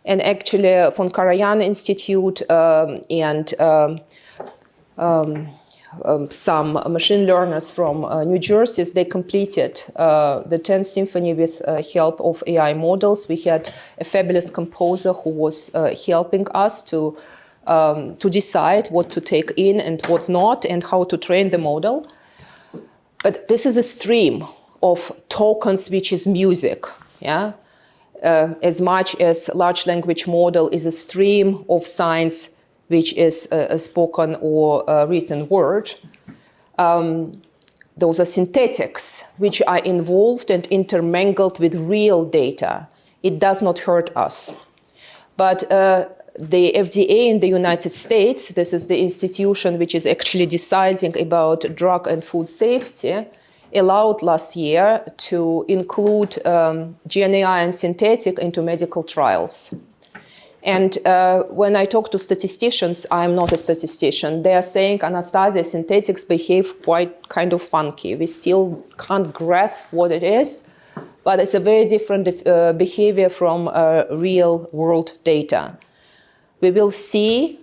And actually, von Karajan Institute and some machine learners from New Jersey, they completed the 10th symphony with help of AI models. We had a fabulous composer who was helping us to decide what to take in and what not, and how to train the model. But this is a stream of tokens, which is music, yeah? As much as large language model is a stream of science, which is a spoken or a written word. Those are synthetics, which are involved and intermingled with real data. It does not hurt us. But the FDA in the United States, this is the institution which is actually deciding about drug and food safety, allowed last year to include Gen AI and synthetic into medical trials. And when I talk to statisticians, I'm not a statistician, they are saying, Anastassia, synthetics behave quite kind of funky. We still can't grasp what it is, but it's a very different behavior from real world data. We will see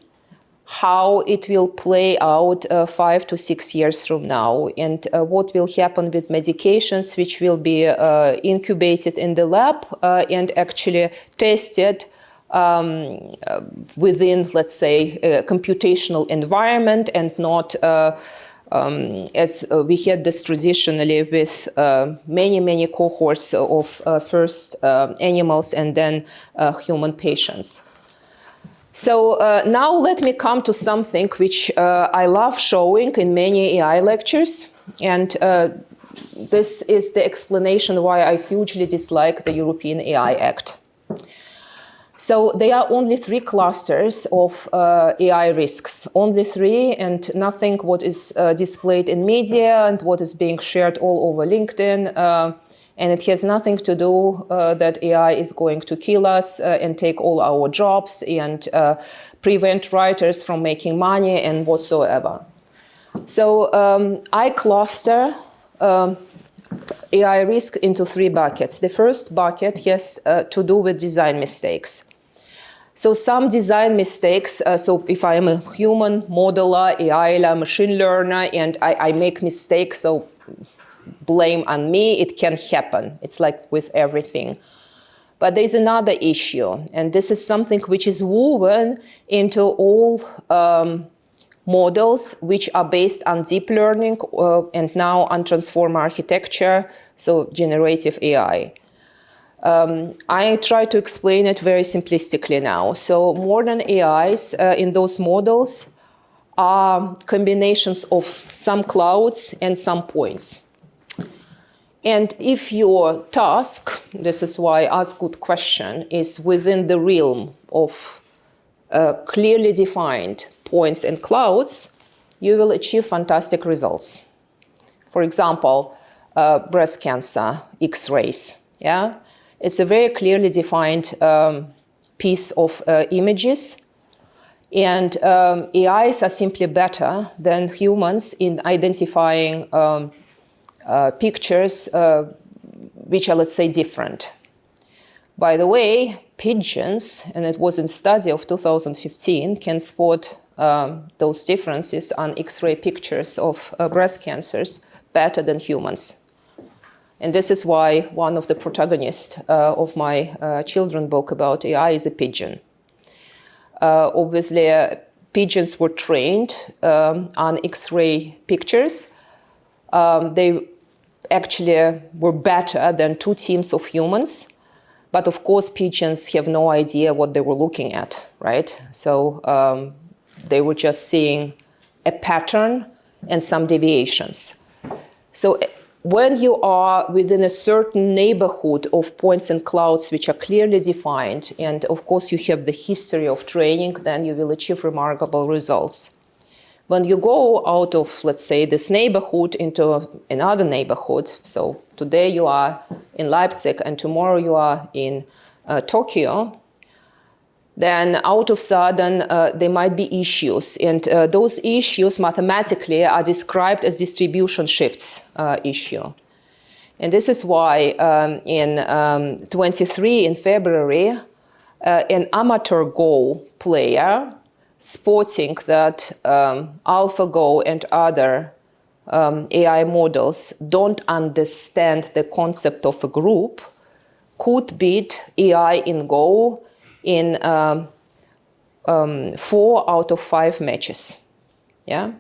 how it will play out 5 to 6 years from now, and what will happen with medications which will be incubated in the lab and actually tested within, let's say, a computational environment, and not as we had this traditionally with many cohorts of first animals and then human patients. So now let me come to something which I love showing in many AI lectures, and this is the explanation why I hugely dislike the European AI Act. So there are only 3 clusters of AI risks, only 3, and nothing what is displayed in media and what is being shared all over LinkedIn. And it has nothing to do that AI is going to kill us and take all our jobs and prevent writers from making money and whatsoever. So I cluster AI risk into 3 buckets. The first bucket has to do with design mistakes. So some design mistakes, so if I am a human modeler, AI, machine learner, and I make mistakes, so blame on me, it can happen. It's like with everything. But there's another issue, and this is something which is woven into all models which are based on deep learning and now on transformer architecture, so generative AI. I try to explain it very simplistically now. So modern AIs in those models are combinations of some clouds and some points. And if your task, this is why I ask good question, is within the realm of clearly defined points and clouds, you will achieve fantastic results. For example, breast cancer, X-rays. Yeah? It's a very clearly defined piece of images. And AIs are simply better than humans in identifying pictures which are, let's say, different. By the way, pigeons, and it was in study of 2015, can spot those differences on X-ray pictures of breast cancers better than humans. And this is why one of the protagonists of my children's book about AI is a pigeon. Obviously, pigeons were trained on X-ray pictures. They actually were better than 2 teams of humans. But of course, pigeons have no idea what they were looking at, right? So they were just seeing a pattern and some deviations. So when you are within a certain neighborhood of points and clouds which are clearly defined, and of course you have the history of training, then you will achieve remarkable results. When you go out of, let's say, this neighborhood into another neighborhood, so today you are in Leipzig and tomorrow you are in Tokyo, then out of sudden there might be issues. And those issues mathematically are described as distribution shifts issue. And this is why in 23 in February, an amateur Go player spotting that AlphaGo and other AI models don't understand the concept of a group could beat AI in Go in 4 out of 5 matches. Yeah.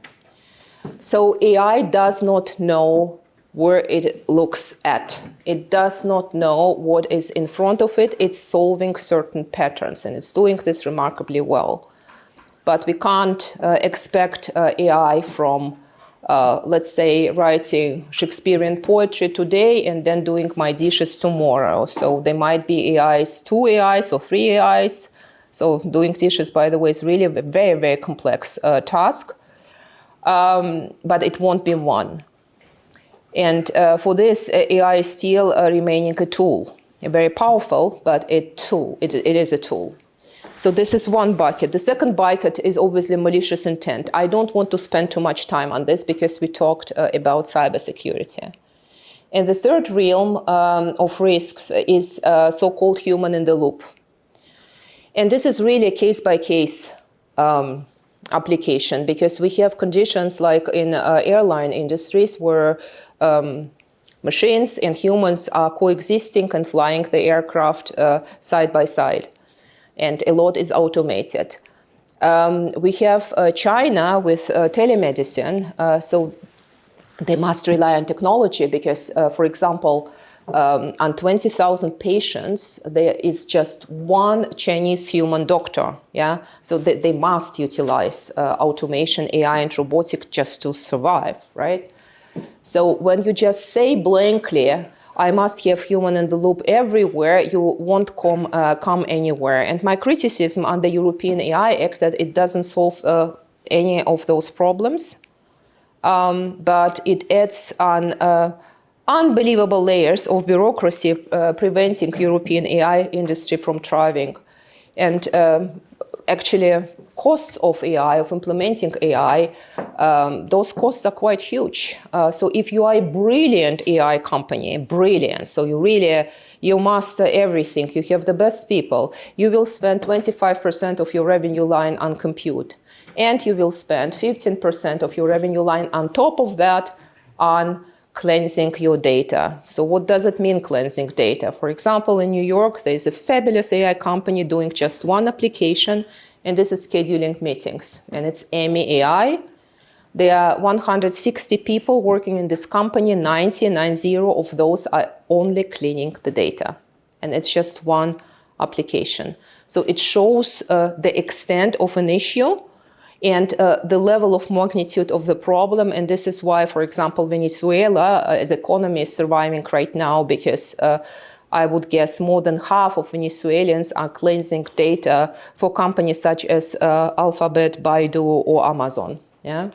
So AI does not know where it looks at. It does not know what is in front of it. It's solving certain patterns, and it's doing this remarkably well. But we can't expect AI from, let's say, writing Shakespearean poetry today and then doing my dishes tomorrow. So there might be AIs, 2 AIs or 3 AIs. So doing dishes, by the way, is really a very, very complex task. But it won't be one. And for this, AI is still remaining a tool, a very powerful, but a tool. It is a tool. So this is one bucket. The second bucket is obviously malicious intent. I don't want to spend too much time on this because we talked about cybersecurity. And the third realm of risks is so-called human in the loop. And this is really a case-by-case application, because we have conditions like in airline industries where machines and humans are coexisting and flying the aircraft side by side. And a lot is automated. We have China with telemedicine, so they must rely on technology because, for example, on 20,000 patients, there is just one Chinese human doctor. Yeah, so they must utilize automation, AI, and robotics just to survive, right? So when you just say blankly, I must have human in the loop everywhere, you won't come anywhere. And my criticism on the European AI Act that it doesn't solve any of those problems, but it adds on unbelievable layers of bureaucracy preventing European AI industry from thriving. And actually, costs of AI, of implementing AI, those costs are quite huge. So if you are a brilliant AI company, brilliant, so you master everything, you have the best people, you will spend 25% of your revenue line on compute. And you will spend 15% of your revenue line on top of that on cleansing your data. So what does it mean, cleansing data? For example, in New York, there's a fabulous AI company doing just one application, and this is scheduling meetings, and it's Amy AI. There are 160 people working in this company, 90 of those are only cleaning the data. And it's just one application. So it shows the extent of an issue and the level of magnitude of the problem. And this is why, for example, Venezuela as economy is surviving right now, because I would guess more than half of Venezuelans are cleansing data for companies such as Alphabet, Baidu, or Amazon. Yeah.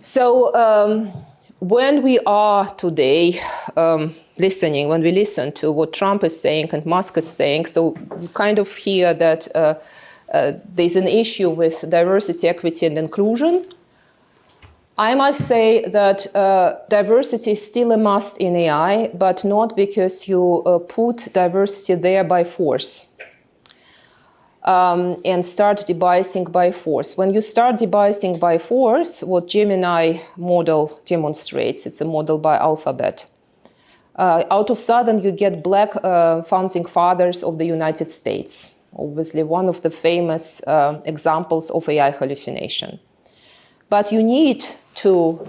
So when we are today when we listen to what Trump is saying and Musk is saying, so you kind of hear that there's an issue with diversity, equity, and inclusion. I must say that diversity is still a must in AI, but not because you put diversity there by force and start debasing by force. When you start debasing by force, what Gemini model demonstrates, it's a model by Alphabet. Out of sudden, you get black founding fathers of the United States, obviously one of the famous examples of AI hallucination. But you need to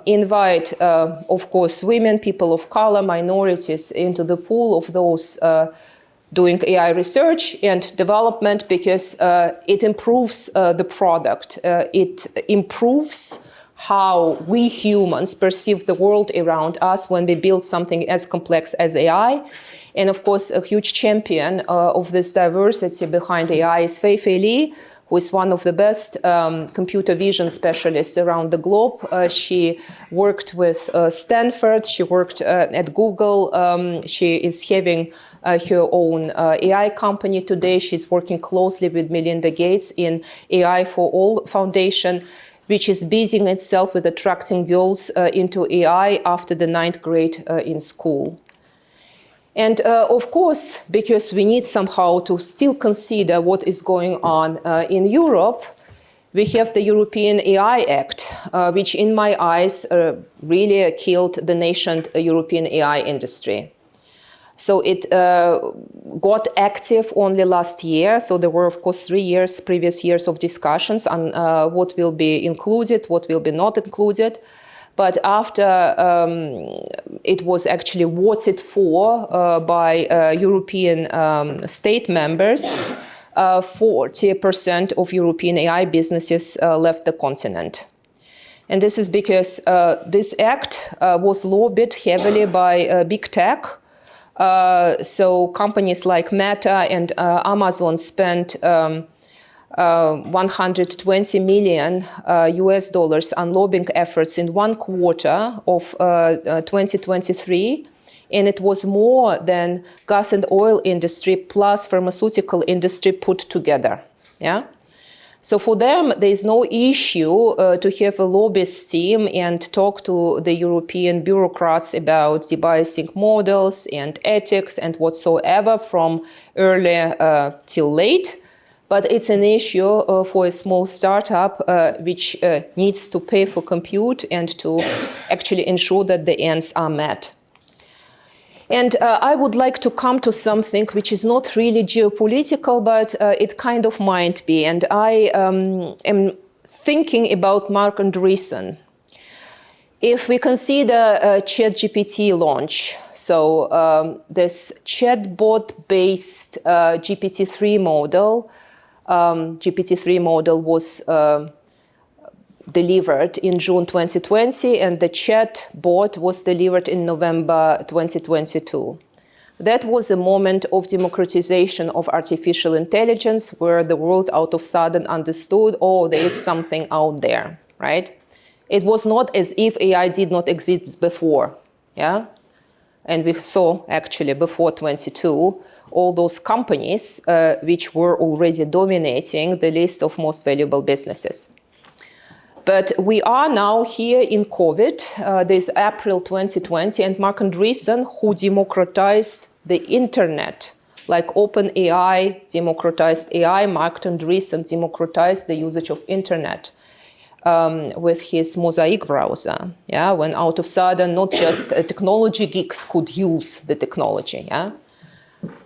invite, of course, women, people of color, minorities into the pool of those doing AI research and development, because it improves the product. It improves how we humans perceive the world around us when we build something as complex as AI. And of course, a huge champion of this diversity behind AI is Fei Li, who is one of the best computer vision specialists around the globe. She worked with Stanford, she worked at Google, she is having her own AI company today. She's working closely with Melinda Gates in AI for All Foundation, which is busying itself with attracting girls into AI after the 9th grade in school. And of course, because we need somehow to still consider what is going on in Europe, we have the European AI Act, which in my eyes really killed the nascent European AI industry. So it got active only last year. So there were, of course, previous years of discussions on what will be included, what will be not included. But after it was actually voted for by European state members, 40% of European AI businesses left the continent. And this is because this act was lobbied heavily by big tech. So companies like Meta and Amazon spent 120 million US dollars on lobbying efforts in 1 quarter of 2023. And it was more than gas and oil industry plus pharmaceutical industry put together. Yeah. So for them, there is no issue to have a lobbyist team and talk to the European bureaucrats about devising models and ethics and whatsoever from early till late. But it's an issue for a small startup which needs to pay for compute and to actually ensure that the ends are met. And I would like to come to something which is not really geopolitical, but it kind of might be. And I am thinking about Mark Andreessen. If we consider ChatGPT launch, so this chatbot-based GPT-3 model, GPT-3 model was delivered in June 2020, and the chat bot was delivered in November 2022. That was a moment of democratization of artificial intelligence where the world out of sudden understood, oh, there is something out there, right? It was not as if AI did not exist before, yeah? And we saw actually before 22, all those companies which were already dominating the list of most valuable businesses. But we are now here in COVID. There's April 2020, and Mark Andreessen, who democratized the internet, like OpenAI democratized AI, Mark Andreessen democratized the usage of internet with his Mosaic browser. Yeah, when out of sudden, not just technology geeks could use the technology. Yeah,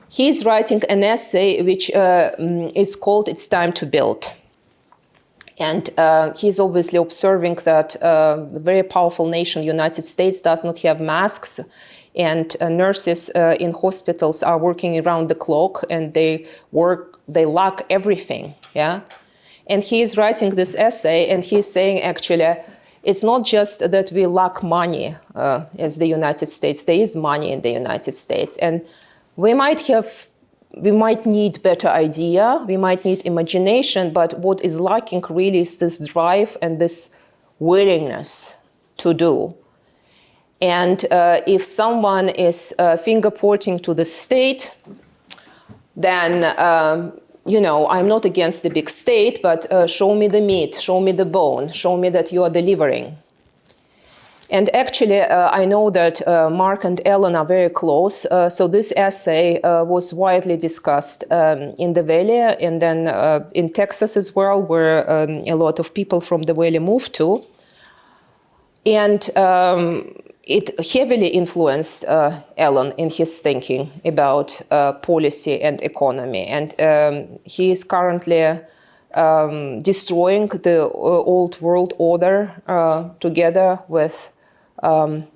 he's writing an essay which is called "It's Time to Build." And he's obviously observing that the very powerful nation, United States, does not have masks, and nurses in hospitals are working around the clock, and they lack everything. Yeah, and he's writing this essay, and he's saying actually, it's not just that we lack money as the United States. There is money in the United States, and we might need better idea, we might need imagination, but what is lacking really is this drive and this willingness to do. And if someone is finger pointing to the state, then, I'm not against the big state, but show me the meat, show me the bone, show me that you are delivering. And actually, I know that Mark and Ellen are very close. So this essay was widely discussed in the Valley and then in Texas as well, where a lot of people from the Valley moved to. And it heavily influenced Ellen in his thinking about policy and economy. And he is currently destroying the old world order together with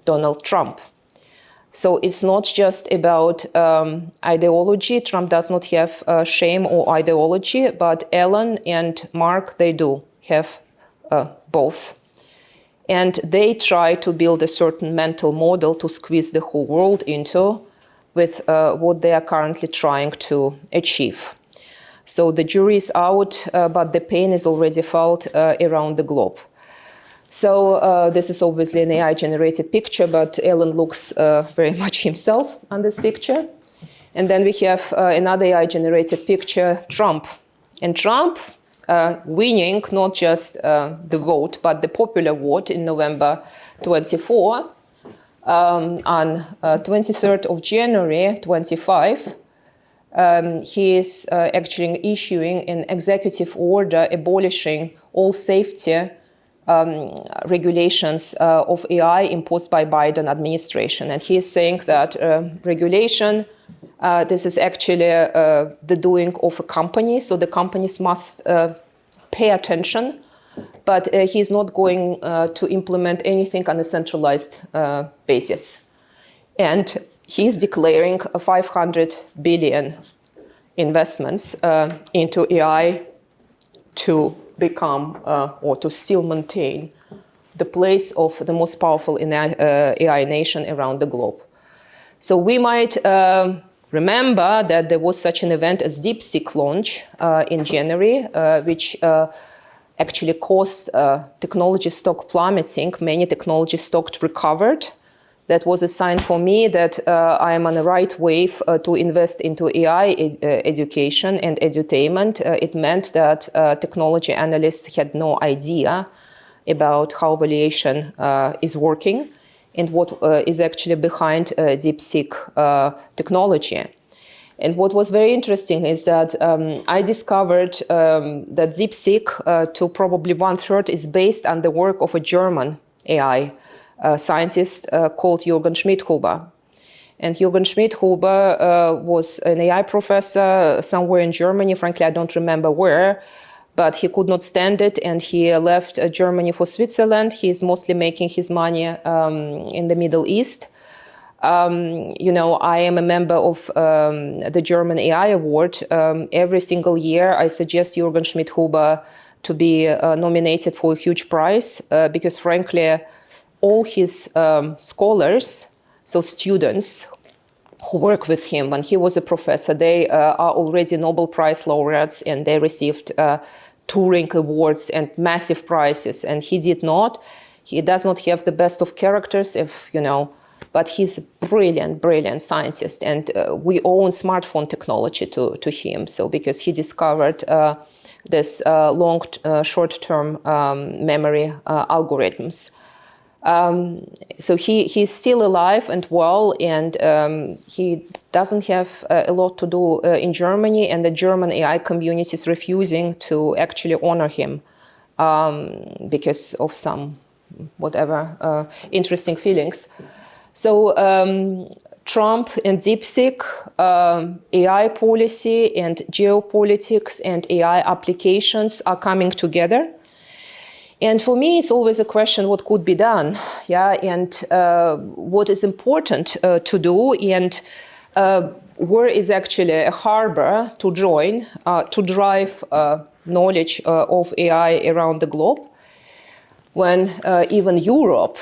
Donald Trump. So it's not just about ideology. Trump does not have shame or ideology, but Ellen and Mark, they do have both. And they try to build a certain mental model to squeeze the whole world into with what they are currently trying to achieve. So the jury is out, but the pain is already felt around the globe. So this is obviously an AI-generated picture, but Elon looks very much himself on this picture. And then we have another AI-generated picture, Trump. And Trump winning not just the vote, but the popular vote in November 24. On 23rd of January 25, he is actually issuing an executive order abolishing all safety regulations of AI imposed by Biden administration. And he is saying that regulation, this is actually the doing of a company, so the companies must pay attention, but he's not going to implement anything on a centralized basis. And he's declaring 500 billion investments into AI to become or to still maintain the place of the most powerful AI nation around the globe. So we might remember that there was such an event as DeepSeek launch in January, which actually caused technology stock plummeting. Many technology stocks recovered. That was a sign for me that I am on the right wave to invest into AI education and edutainment. It meant that technology analysts had no idea about how valuation is working and what is actually behind DeepSeek technology. And what was very interesting is that I discovered that DeepSeek, to probably 1/3, is based on the work of a German AI scientist called Jürgen Schmidhuber. And Jürgen Schmidhuber was an AI professor somewhere in Germany. Frankly, I don't remember where, but he could not stand it and he left Germany for Switzerland. He is mostly making his money in the Middle East. I am a member of the German AI Award. Every single year, I suggest Jürgen Schmidhuber to be nominated for a huge prize because, frankly, all his scholars, so students who work with him when he was a professor, they are already Nobel Prize laureates and they received Turing Awards and massive prizes. And he did not. He does not have the best of characters, but he's a brilliant, brilliant scientist. And we own smartphone technology to him. So because he discovered this short-term memory algorithms. So he's still alive and well, and he doesn't have a lot to do in Germany, and the German AI community is refusing to actually honor him because of some interesting feelings. So Trump and DeepSeek, AI policy and geopolitics and AI applications are coming together. And for me, it's always a question what could be done, and what is important to do, and where is actually a harbor to join to drive knowledge of AI around the globe. When even Europe,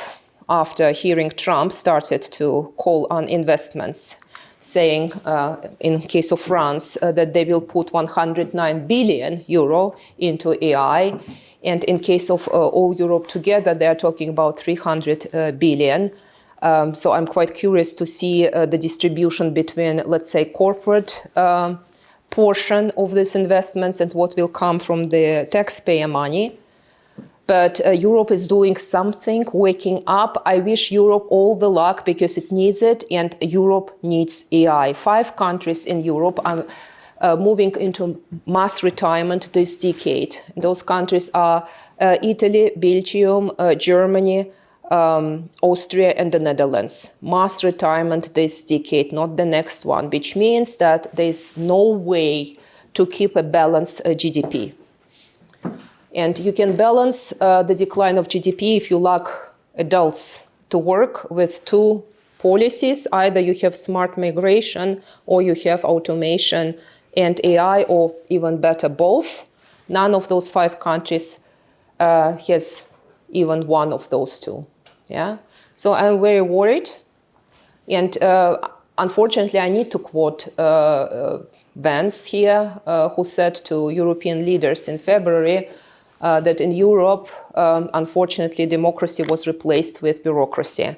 after hearing Trump, started to call on investments, saying, in case of France, that they will put 109 billion euro into AI. And in case of all Europe together, they are talking about 300 billion. So I'm quite curious to see the distribution between, let's say, corporate portion of these investments and what will come from the taxpayer money. But Europe is doing something, waking up. I wish Europe all the luck because it needs it, and Europe needs AI. 5 countries in Europe are moving into mass retirement this decade. Those countries are Italy, Belgium, Germany, Austria, and the Netherlands. Mass retirement this decade, not the next one, which means that there's no way to keep a balanced GDP. And you can balance the decline of GDP if you lack adults to work with 2 policies. Either you have smart migration or you have automation and AI, or even better, both. None of those 5 countries has even one of those two. Yeah. So I'm very worried, and unfortunately, I need to quote Vance here, who said to European leaders in February that in Europe, unfortunately, democracy was replaced with bureaucracy.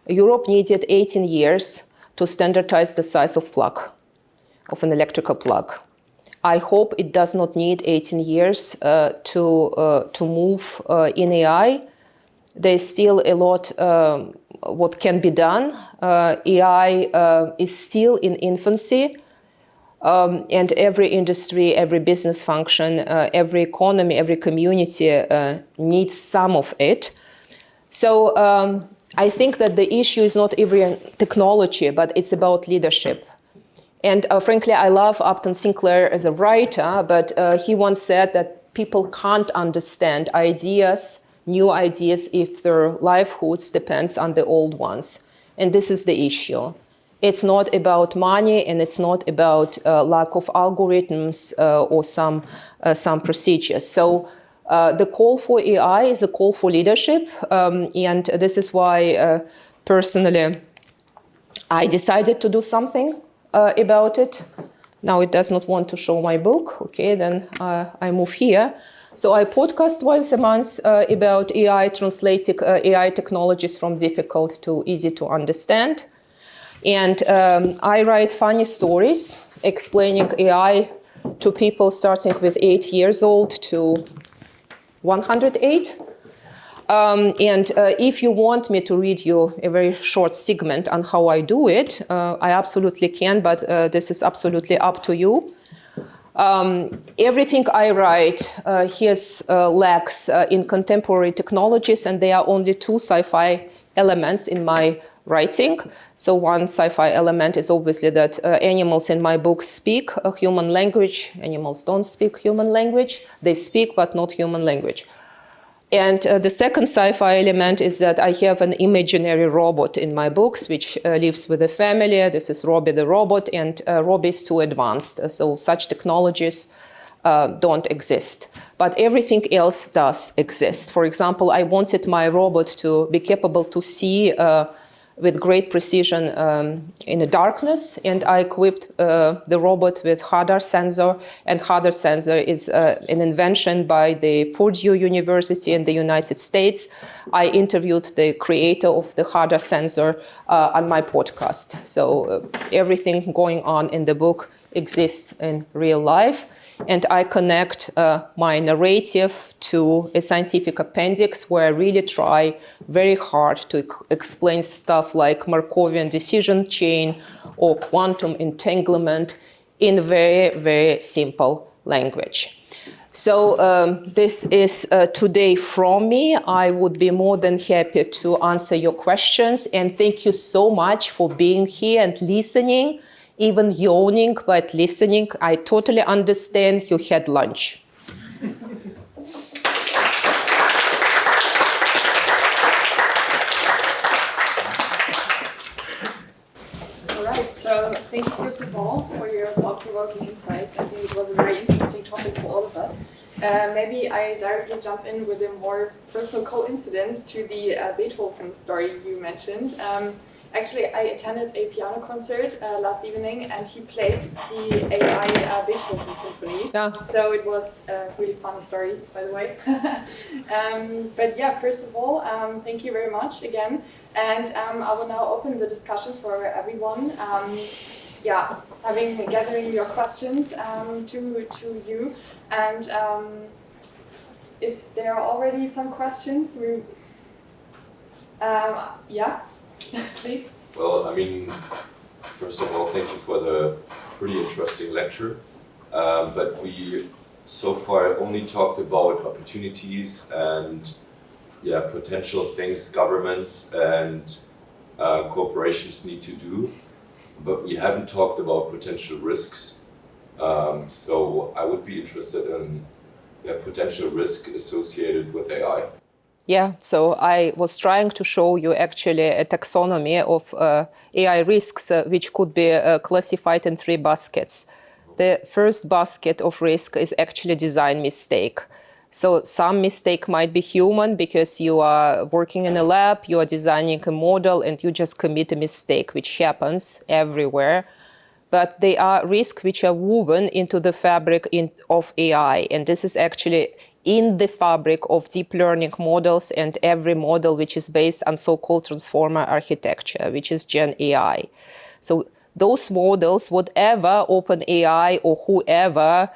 Europe needed 18 years to standardize the size of an electrical plug. I hope it does not need 18 years to move in AI. There's still a lot what can be done. AI is still in infancy, and every industry, every business function, every economy, every community needs some of it. So I think that the issue is not even technology, but it's about leadership. And frankly, I love Upton Sinclair as a writer, but he once said that people can't understand ideas, new ideas, if their livelihoods depends on the old ones. And this is the issue. It's not about money, and it's not about lack of algorithms or some procedures. So the call for AI is a call for leadership, and this is why personally I decided to do something about it. Now it does not want to show my book. Okay, then I move here. So I podcast once a month about AI, translating AI technologies from difficult to easy to understand. And I write funny stories explaining AI to people starting with 8 years old to 108. And if you want me to read you a very short segment on how I do it, I absolutely can, but this is absolutely up to you. Everything I write has lacks in contemporary technologies, and there are only two sci-fi elements in my writing. So one sci-fi element is obviously that animals in my books speak a human language. Animals don't speak human language. They speak, but not human language. And the second sci-fi element is that I have an imaginary robot in my books, which lives with a family. This is Robbie the robot, and Robbie is too advanced. So such technologies don't exist. But everything else does exist. For example, I wanted my robot to be capable to see with great precision in the darkness, and I equipped the robot with HADAR sensor, and HADAR sensor is an invention by the Purdue University in the United States. I interviewed the creator of the HADAR sensor on my podcast. So everything going on in the book exists in real life. And I connect my narrative to a scientific appendix where I really try very hard to explain stuff like Markovian decision chain or quantum entanglement in very, very simple language. So this is today from me. I would be more than happy to answer your questions. And thank you so much for being here and listening. Even yawning, but listening. I totally understand you had lunch. All right, so thank you first of all for your thought-provoking insights. I think it was a very interesting topic for all of us. Maybe I directly jump in with a more personal coincidence to the Beethoven story you mentioned. Actually, I attended a piano concert last evening, and he played the AI Beethoven Symphony. Yeah. So it was a really funny story, by the way. But yeah, first of all, thank you very much again. And I will now open the discussion for everyone. Gathering your questions to you. And if there are already some questions, please. Well, I mean, first of all, thank you for the pretty interesting lecture. But we so far only talked about opportunities and potential things governments and corporations need to do. But we haven't talked about potential risks. So I would be interested in potential risk associated with AI. Yeah, so I was trying to show you actually a taxonomy of AI risks, which could be classified in 3 baskets. The first basket of risk is actually design mistake. So some mistake might be human because you are working in a lab, you are designing a model, and you just commit a mistake, which happens everywhere. But they are risks which are woven into the fabric of AI. And this is actually in the fabric of deep learning models and every model which is based on so-called transformer architecture, which is Gen AI. So those models, whatever OpenAI or whoever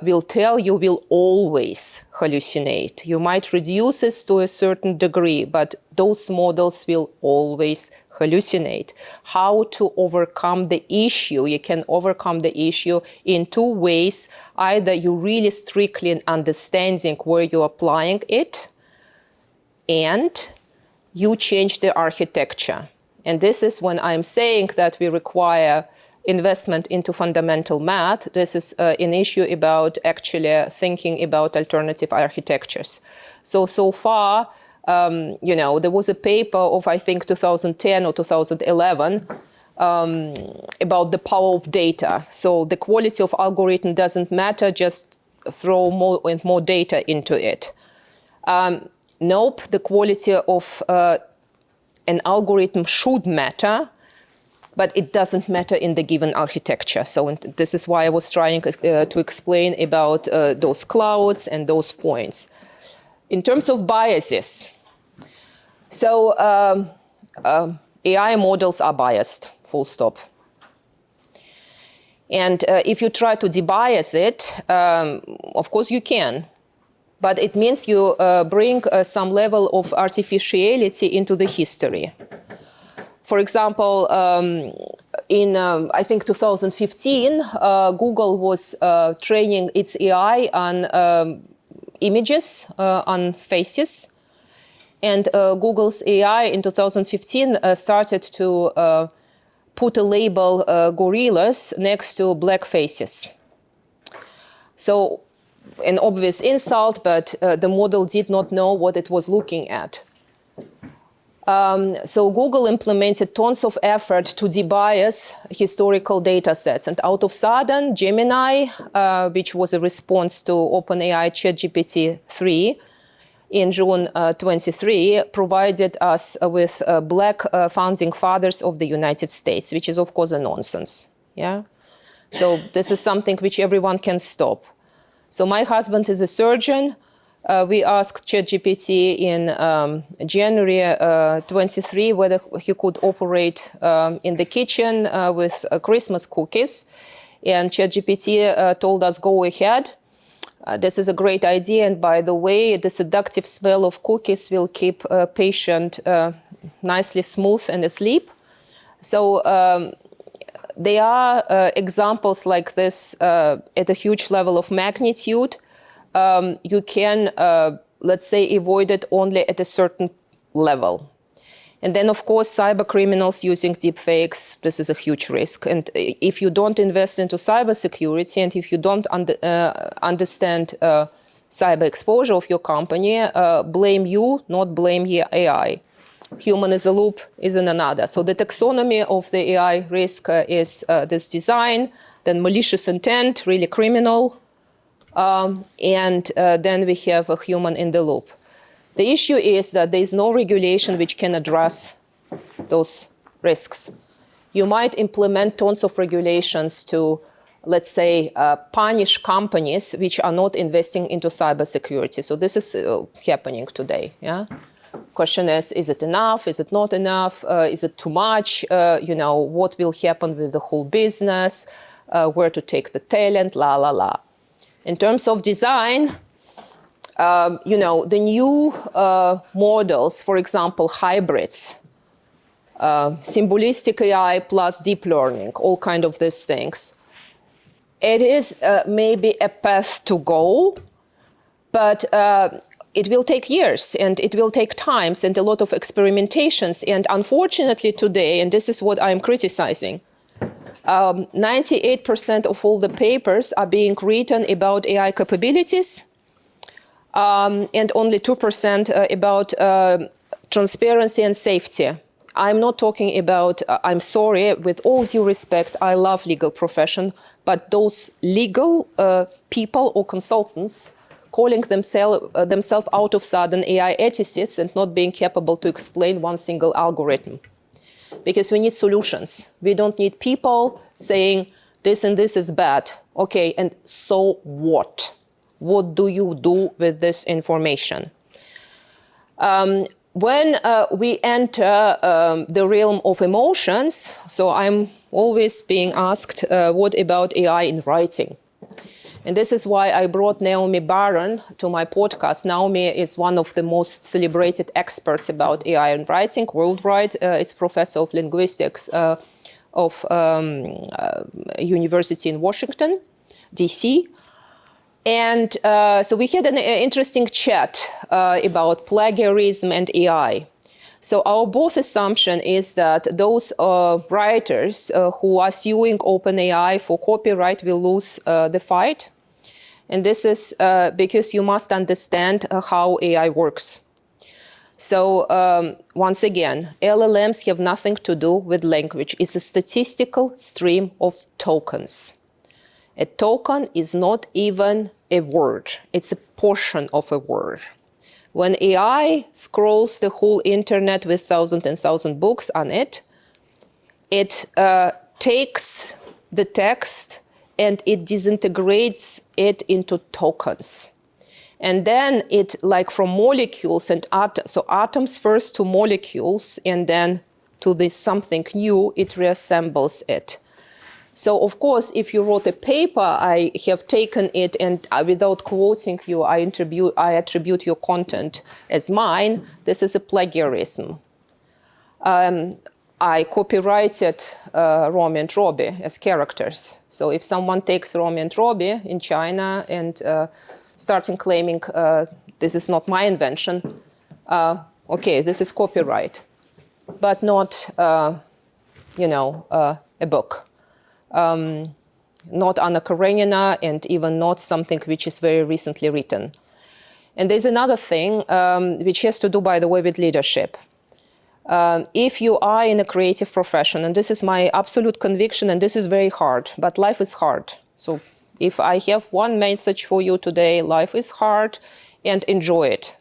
will tell you, will always hallucinate. You might reduce it to a certain degree, but those models will always hallucinate. How to overcome the issue? You can overcome the issue in two ways. Either you really strictly understanding where you're applying it, and you change the architecture. And this is when I'm saying that we require investment into fundamental math. This is an issue about actually thinking about alternative architectures. So far, there was a paper of, I think, 2010 or 2011 about the power of data. So the quality of algorithm doesn't matter, just throw more and more data into it. Nope, the quality of an algorithm should matter, but it doesn't matter in the given architecture. So this is why I was trying to explain about those clouds and those points. In terms of biases, so AI models are biased, full stop. And if you try to debias it, of course you can. But it means you bring some level of artificiality into the history. For example, in, I think, 2015, Google was training its AI on images, on faces. And Google's AI in 2015 started to put a label gorillas next to black faces. So an obvious insult, but the model did not know what it was looking at. So Google implemented tons of effort to debias historical data sets. And out of sudden, Gemini, which was a response to OpenAI ChatGPT 3 in June 23, provided us with black founding fathers of the United States, which is, of course, a nonsense. Yeah. So this is something which everyone can stop. So my husband is a surgeon. We asked ChatGPT in January 23 whether he could operate in the kitchen with Christmas cookies. And ChatGPT told us, go ahead. This is a great idea. And by the way, the seductive smell of cookies will keep a patient nicely smooth and asleep. So there are examples like this at a huge level of magnitude. You can, let's say, avoid it only at a certain level. And then, of course, cyber criminals using deepfakes, this is a huge risk. And if you don't invest into cybersecurity, and if you don't understand cyber exposure of your company, blame you, not blame your AI. Human is a loop, is in another. So the taxonomy of the AI risk is this design, then malicious intent, really criminal, and then we have a human in the loop. The issue is that there is no regulation which can address those risks. You might implement tons of regulations to, let's say, punish companies which are not investing into cybersecurity. So this is happening today. Yeah. Question is it enough? Is it not enough? Is it too much? What will happen with the whole business? Where to take the talent? La la la. In terms of design, the new models, for example, hybrids, symbolistic AI plus deep learning, all kind of these things. It is maybe a path to go, but it will take years and it will take times and a lot of experimentations. And unfortunately today, and this is what I'm criticizing, 98% of all the papers are being written about AI capabilities, and only 2% about transparency and safety. I'm not talking about, I'm sorry, with all due respect, I love legal profession, but those legal people or consultants calling themselves out of sudden AI ethicists and not being capable to explain one single algorithm. Because we need solutions. We don't need people saying this and this is bad. Okay, and so what? What do you do with this information? When we enter the realm of emotions, so I'm always being asked, what about AI in writing? And this is why I brought Naomi Barron to my podcast. Naomi is one of the most celebrated experts about AI in writing worldwide. It's professor of linguistics of University in Washington, D.C. And so we had an interesting chat about plagiarism and AI. So our both assumption is that those writers who are suing OpenAI for copyright will lose the fight. And this is because you must understand how AI works. So once again, LLMs have nothing to do with language. It's a statistical stream of tokens. A token is not even a word. It's a portion of a word. When AI scrolls the whole internet with thousands and thousands of books on it, it takes the text and it disintegrates it into tokens. And then it, like from molecules and so atoms first to molecules and then to this something new, it reassembles it. So of course, if you wrote a paper, I have taken it and without quoting you, I attribute your content as mine. This is a plagiarism. I copyrighted Romy and Robbie as characters. So if someone takes Romy and Robbie in China and starting claiming this is not my invention, okay, this is copyright, but not, a book. Not Anna Karenina, and even not something which is very recently written. And there's another thing which has to do, by the way, with leadership. If you are in a creative profession, and this is my absolute conviction, and this is very hard, but life is hard. So if I have one message for you today, life is hard, and enjoy it.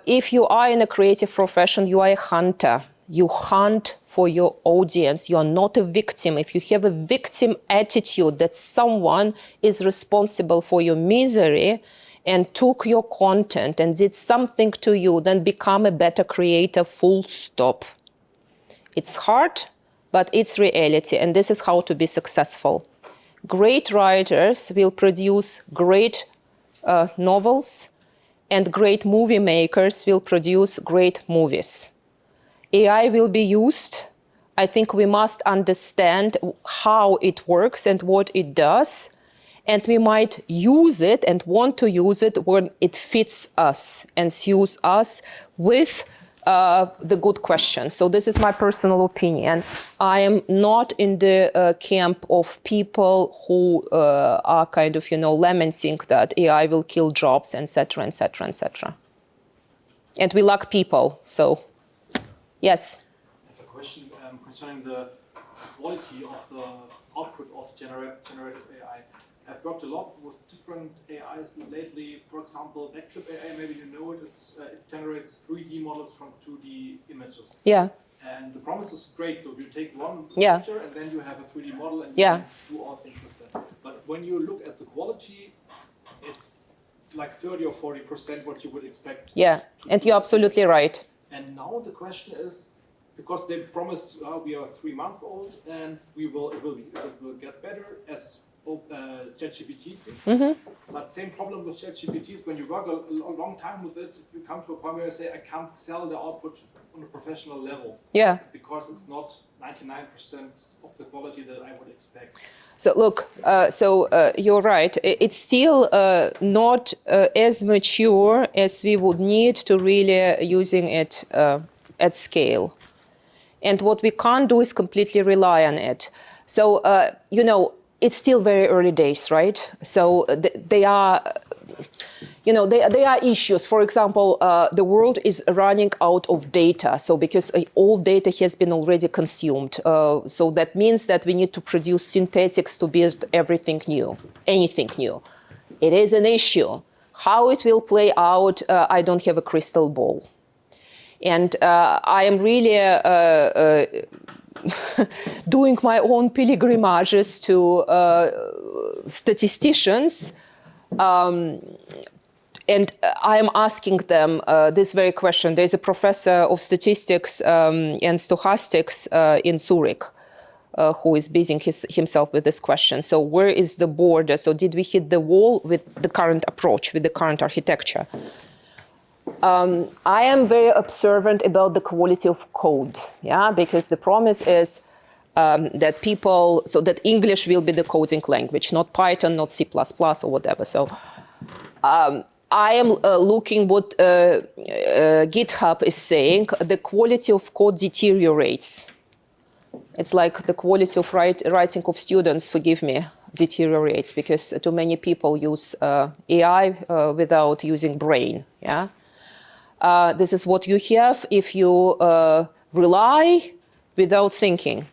If you are in a creative profession, you are a hunter. You hunt for your audience. You are not a victim. If you have a victim attitude that someone is responsible for your misery and took your content and did something to you, then become a better creator, full stop. It's hard, but it's reality, and this is how to be successful. Great writers will produce great novels, and great movie makers will produce great movies. AI will be used. I think we must understand how it works and what it does. And we might use it and want to use it when it fits us and suits us with the good questions. So this is my personal opinion. I am not in the camp of people who are kind of, lamenting that AI will kill jobs, etc., etc., etc. And we lack people, so. Yes? I have a question concerning the quality of the output of generative AI. I've worked a lot with different AIs lately. For example, Backflip AI, maybe you know it, it generates 3D models from 2D images. Yeah. And the promise is great. So you take one Yeah. picture and then you have a 3D model and Yeah. you can do all things with that. But when you look at the quality, it's like 30 or 40% what you would expect. Yeah, and you're absolutely right. And now the question is, because they promise we are 3 months old and it will get better as ChatGPT. But same problem with ChatGPT is when you work a long time with it, you come to a point where you say, I can't sell the output on a professional level. Yeah. Because it's not 99% of the quality that I would expect. So look, you're right. It's still not as mature as we would need to really using it at scale. And what we can't do is completely rely on it. So, it's still very early days, right? So they are, there are issues. For example, the world is running out of data. So because all data has been already consumed. So that means that we need to produce synthetics to build everything new, anything new. It is an issue. How it will play out, I don't have a crystal ball. And I am really doing my own pilgrimages to statisticians, and I'm asking them this very question. There's a professor of statistics and stochastics in Zurich who is busying himself with this question. So where is the border? So did we hit the wall with the current approach, with the current architecture? I am very observant about the quality of code, yeah, because the promise is that people, so that English will be the coding language, not Python, not C++ or whatever. So I am looking what GitHub is saying. The quality of code deteriorates. It's like the quality of writing of students, forgive me, deteriorates because too many people use AI without using brain, yeah. This is what you have if you rely without thinking.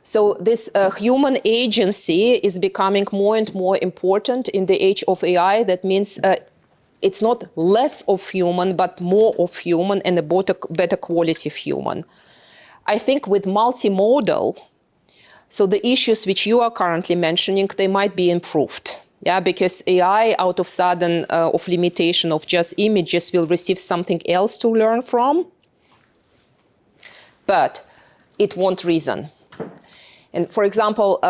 So this human agency is becoming more and more important in the age of AI. That means it's not less of human, but more of human and a better quality of human. I think with multimodal, so the issues which you are currently mentioning, they might be improved. Yeah, because AI, out of sudden of limitation of just images, will receive something else to learn from, but it won't reason. And for example,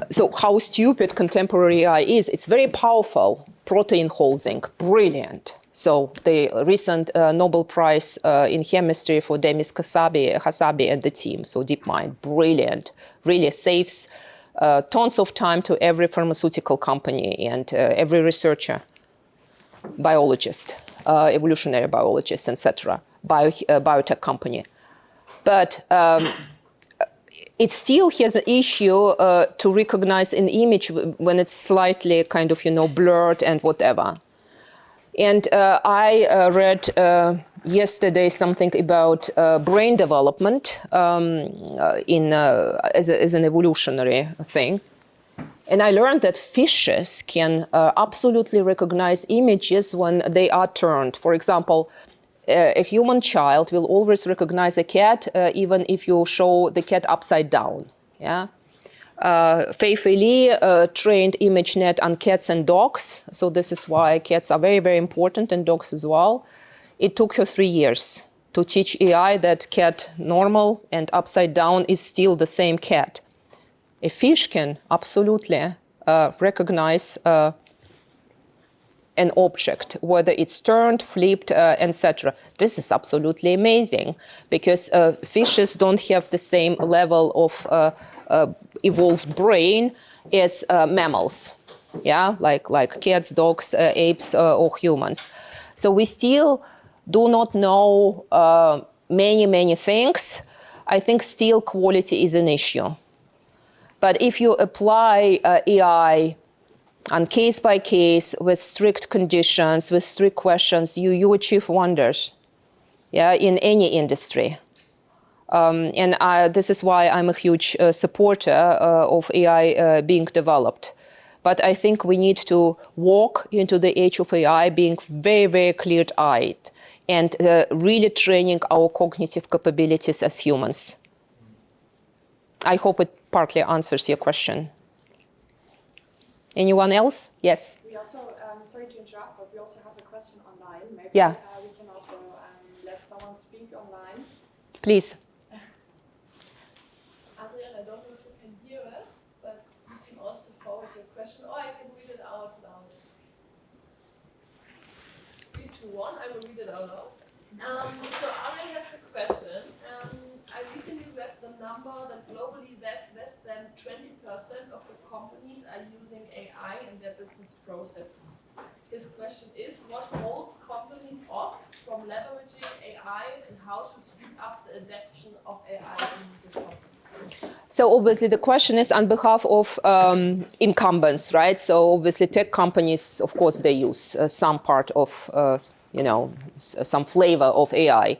so how stupid contemporary AI is, it's very powerful. Protein holding, brilliant. So the recent Nobel Prize in chemistry for Demis Hassabis and the team, so DeepMind, brilliant, really saves tons of time to every pharmaceutical company and every researcher, biologist, evolutionary biologist, etc., biotech company. But it still has an issue to recognize an image when it's slightly kind of, blurred and whatever. And I read yesterday something about brain development as an evolutionary thing. And I learned that fishes can absolutely recognize images when they are turned. For example, a human child will always recognize a cat even if you show the cat upside down. Yeah. Fei Li trained ImageNet on cats and dogs. So this is why cats are very, very important and dogs as well. It took her 3 years to teach AI that cat normal and upside down is still the same cat. A fish can absolutely recognize an object, whether it's turned, flipped, etc. This is absolutely amazing because fishes don't have the same level of evolved brain as mammals, yeah, like cats, dogs, apes, or humans. So we still do not know many things. I think still quality is an issue. But if you apply AI on case by case with strict conditions, with strict questions, you achieve wonders, yeah, in any industry. And this is why I'm a huge supporter of AI being developed. But I think we need to walk into the age of AI being very, very clear-eyed and really training our cognitive capabilities as humans. I hope it partly answers your question. Anyone else? Yes? We also, sorry to interrupt, but we also have a question online. Maybe yeah. We can also let someone speak online. Please. Adrian, I don't know if you can hear us, but you can also forward your question, or I can read it out loud. 3, 2, 1, I will read it out loud. So Adrian has the question. I recently read the number that globally less than 20% of the companies are using AI in their business processes. His question is, what holds companies off from leveraging AI and how to speed up the adoption of AI in this company? So obviously the question is on behalf of incumbents, right? So obviously tech companies, of course, they use some part of, some flavor of AI.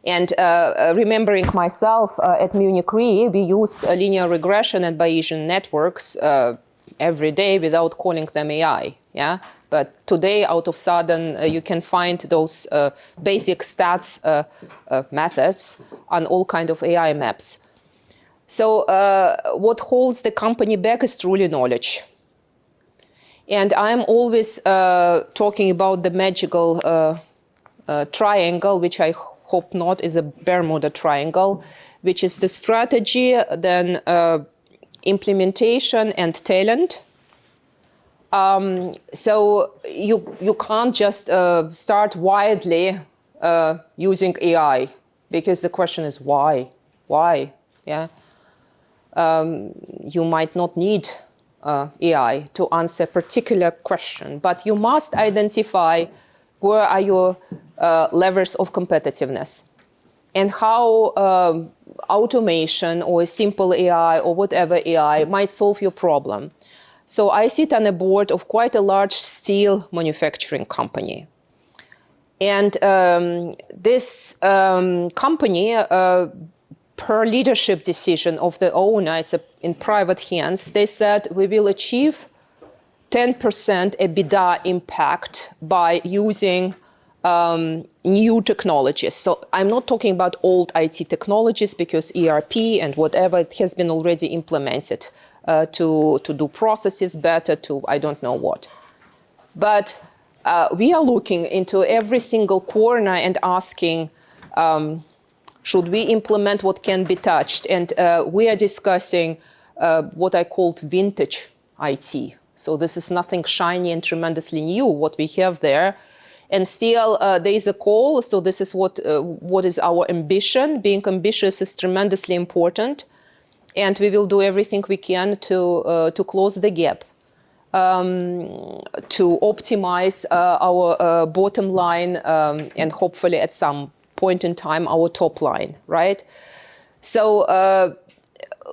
And remembering myself at Munich Re, we use linear regression and Bayesian networks every day without calling them AI. Yeah. But today, out of sudden, you can find those basic stats methods on all kind of AI maps. So what holds the company back is truly knowledge. And I'm always talking about the magical triangle, which I hope not is a Bermuda Triangle, which is the strategy, then implementation and talent. So you can't just start widely using AI, because the question is why? Why? Yeah. You might not need AI to answer a particular question, but you must identify where are your levers of competitiveness and how automation or a simple AI or whatever AI might solve your problem. So I sit on a board of quite a large steel manufacturing company. And this company, per leadership decision of the owner, it's in private hands, they said we will achieve 10% EBITDA impact by using new technologies. So I'm not talking about old IT technologies, because ERP and whatever, it has been already implemented to do processes better, to I don't know what. But we are looking into every single corner and asking, should we implement what can be touched? And we are discussing what I called vintage IT. So this is nothing shiny and tremendously new, what we have there. And still, there is a call. So this is what is our ambition. Being ambitious is tremendously important. And we will do everything we can to close the gap, to optimize our bottom line, and hopefully at some point in time, our top line, right? So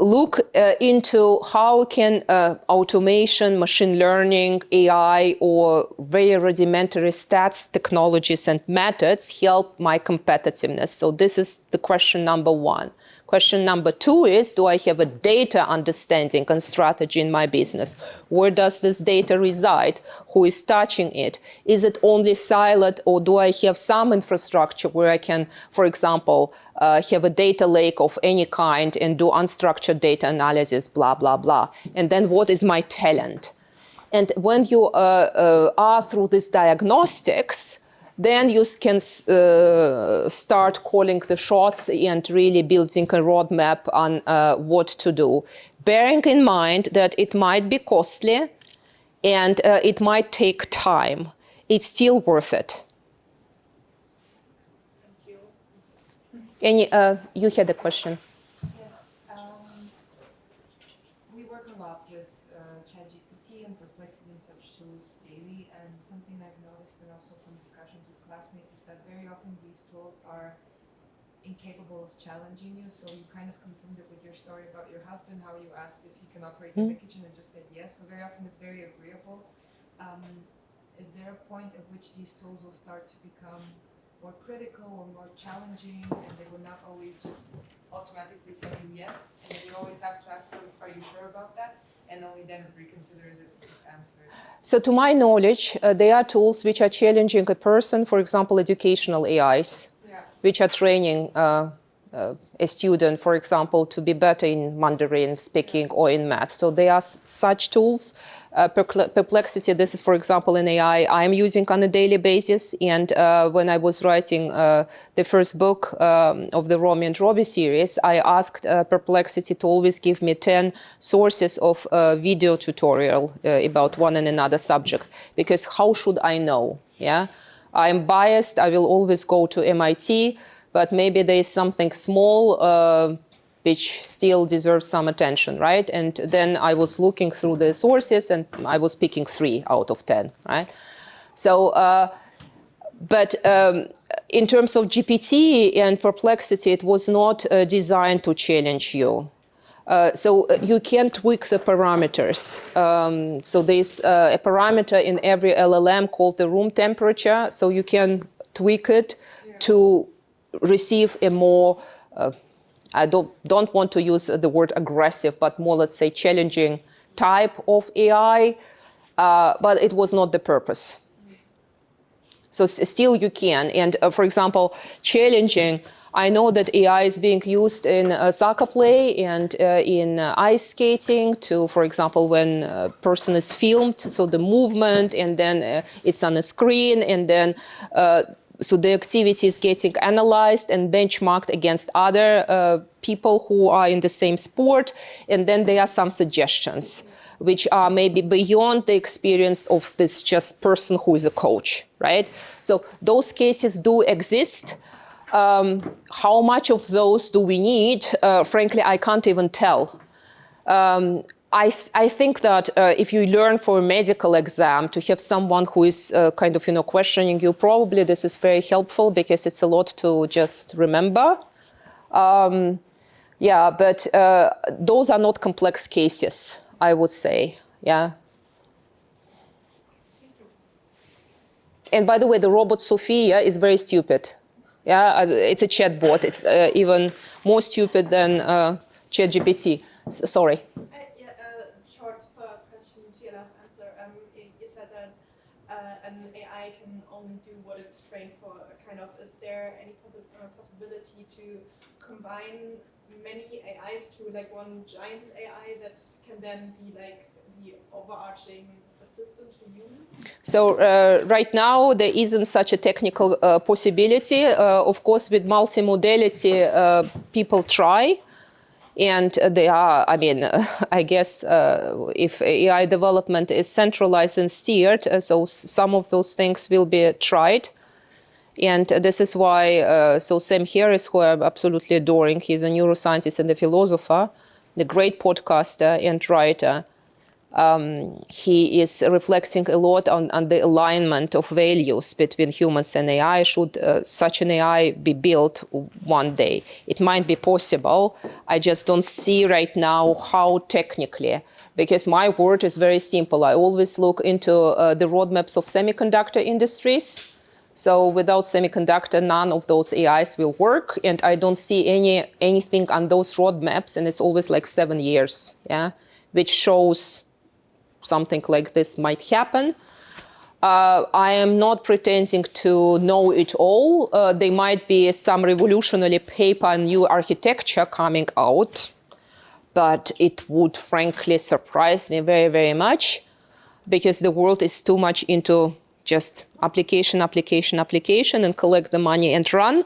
look into how can automation, machine learning, AI, or very rudimentary stats technologies and methods help my competitiveness. So this is the question number one. Question number two is, do I have a data understanding and strategy in my business? Where does this data reside? Who is touching it? Is it only siloed, or do I have some infrastructure where I can, for example, have a data lake of any kind and do unstructured data analysis, blah, blah, blah. And then what is my talent? And when you are through these diagnostics, then you can start calling the shots and really building a roadmap on what to do. Bearing in mind that it might be costly and it might take time. It's still worth it. Thank you. You had a question. Yes. We work a lot with ChatGPT and Perplexity and such tools daily, and something I've noticed, and also from discussions with classmates, is that very often these tools are incapable of challenging you. So you kind of confirmed it with your story about your husband, how you asked if he can operate in the kitchen and just said yes. So very often it's very agreeable. Is there a point at which these tools will start to become more critical or more challenging, and they will not always just automatically tell you yes, and you always have to ask them, are you sure about that? And only then it reconsiders its answer. So to my knowledge, there are tools which are challenging a person, for example, educational AIs, which are training a student, for example, to be better in Mandarin speaking or in math. So there are such tools. Perplexity, this is, for example, an AI I'm using on a daily basis. And when I was writing the first book of the Romy and Robbie series, I asked Perplexity to always give me 10 sources of video tutorial about one and another subject, because how should I know? Yeah, I'm biased. I will always go to MIT, but maybe there is something small which still deserves some attention, right? And then I was looking through the sources and I was picking 3 out of 10, right? So, but in terms of GPT and Perplexity, it was not designed to challenge you. So you can tweak the parameters. So there's a parameter in every LLM called the room temperature. So you can tweak it to receive a more, I don't want to use the word aggressive, but more, let's say, challenging type of AI, but it was not the purpose. So still you can. And for example, challenging, I know that AI is being used in soccer play and in ice skating to, for example, when a person is filmed, so the movement, and then it's on a screen, and then so the activity is getting analyzed and benchmarked against other people who are in the same sport, and then there are some suggestions which are maybe beyond the experience of this just person who is a coach, right? So those cases do exist. How much of those do we need? Frankly, I can't even tell. I think that if you learn for a medical exam to have someone who is kind of, questioning you, probably this is very helpful because it's a lot to just remember. Yeah, but those are not complex cases, I would say, yeah. And by the way, the robot Sophia is very stupid. Yeah, it's a chatbot. It's even more stupid than ChatGPT. Sorry. Short question to your last answer. You said that an AI can only do what it's trained for. Kind of, is there any possibility to combine many AIs to like one giant AI that can then be like the overarching assistant to human? So right now there isn't such a technical possibility. Of course, with multimodality, people try. And they are, I mean, I guess if AI development is centralized and steered, so some of those things will be tried. And this is why, so Sam Harris, who I'm absolutely adoring, he's a neuroscientist and a philosopher, the great podcaster and writer. He is reflecting a lot on the alignment of values between humans and AI. Should such an AI be built one day? It might be possible. I just don't see right now how technically, because my work is very simple. I always look into the roadmaps of semiconductor industries. So without semiconductor, none of those AIs will work. And I don't see anything on those roadmaps. And it's always like 7 years, yeah, which shows something like this might happen. I am not pretending to know it all. There might be some revolutionary paper and new architecture coming out, but it would frankly surprise me very, very much because the world is too much into just application, and collect the money and run.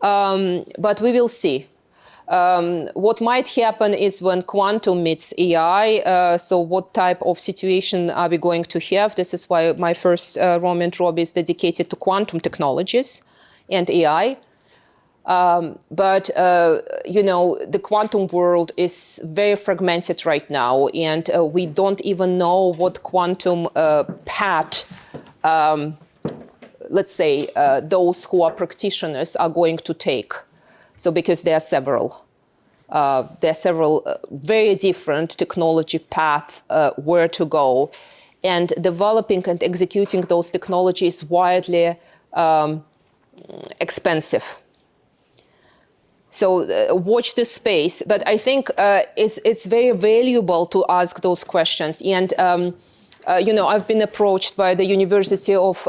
But we will see. What might happen is when quantum meets AI, so what type of situation are we going to have? This is why my first Roman job is dedicated to quantum technologies and AI. But the quantum world is very fragmented right now, and we don't even know what quantum path, let's say, those who are practitioners are going to take. So because there are several very different technology paths where to go, and developing and executing those technologies is widely expensive. So watch this space. But I think it's very valuable to ask those questions. And I've been approached by the University of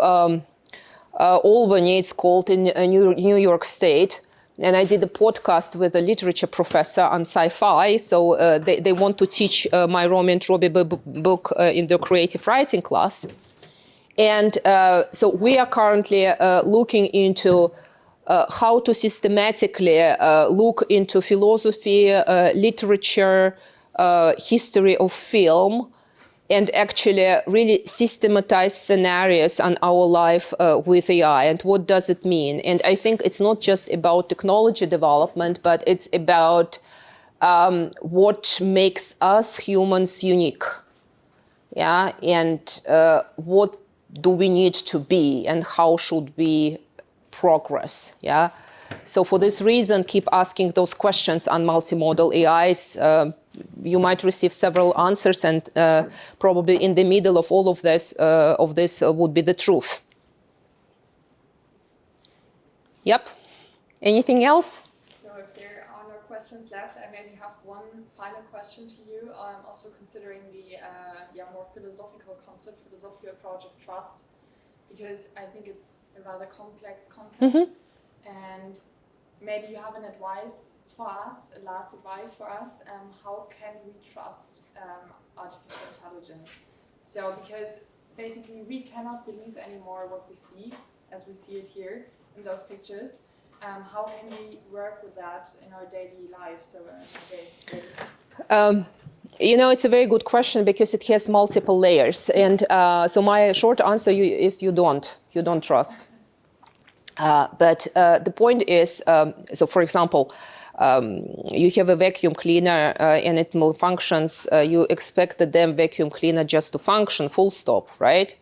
Albany. It's called in New York State. And I did a podcast with a literature professor on sci-fi. So they want to teach my Roman Trobi book in the creative writing class. And so we are currently looking into how to systematically look into philosophy, literature, history of film, and actually really systematize scenarios on our life with AI. And what does it mean? And I think it's not just about technology development, but it's about what makes us humans unique. Yeah, and what do we need to be, and how should we progress? Yeah. So for this reason, keep asking those questions on multimodal AIs. You might receive several answers, and probably in the middle of all of this would be the truth. Yep. Anything else? So if there are no questions left, I maybe have one final question to you, also considering the more philosophical concept, philosophical approach of trust, because I think it's a rather complex concept, and maybe you have an advice for us, a last advice for us, how can we trust artificial intelligence? So, because basically we cannot believe anymore what we see, as we see it here in those pictures. How can we work with that in our daily life? So, it's a very good question because it has multiple layers. And so my short answer is you don't trust. But the point is, so for example, you have a vacuum cleaner and it malfunctions. You expect the damn vacuum cleaner just to function, full stop, right?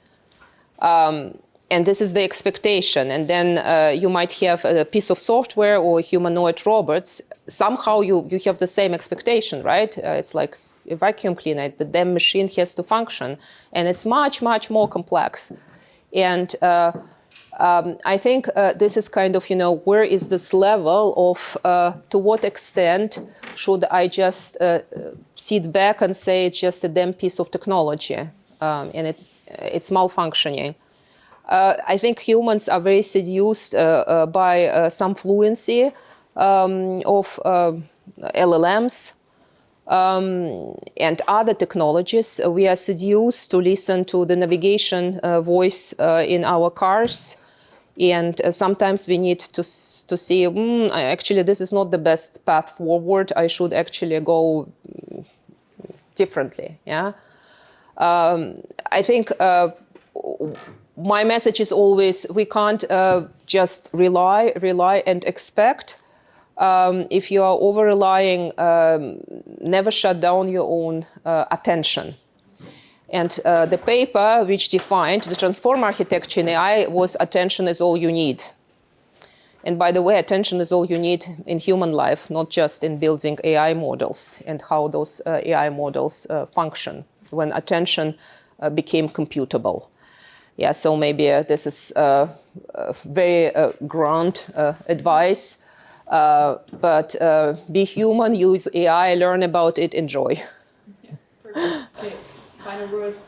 And this is the expectation. And then you might have a piece of software or humanoid robots. Somehow you have the same expectation, right? It's like a vacuum cleaner. The damn machine has to function. And it's much, much more complex. And I think this is kind of, where is this level of to what extent should I just sit back and say it's just a damn piece of technology and it's malfunctioning. I think humans are very seduced by some fluency of LLMs and other technologies. We are seduced to listen to the navigation voice in our cars. And sometimes we need to see, actually, this is not the best path forward. I should actually go differently. Yeah. I think my message is always we can't just rely and expect. If you are over-relying, never shut down your own attention. And the paper which defined the transform architecture in AI was attention is all you need. And by the way, attention is all you need in human life, not just in building AI models and how those AI models function when attention became computable. Yeah, so maybe this is very grand advice, but be human, use AI, learn about it, enjoy. Yeah, perfect. Okay. Final words.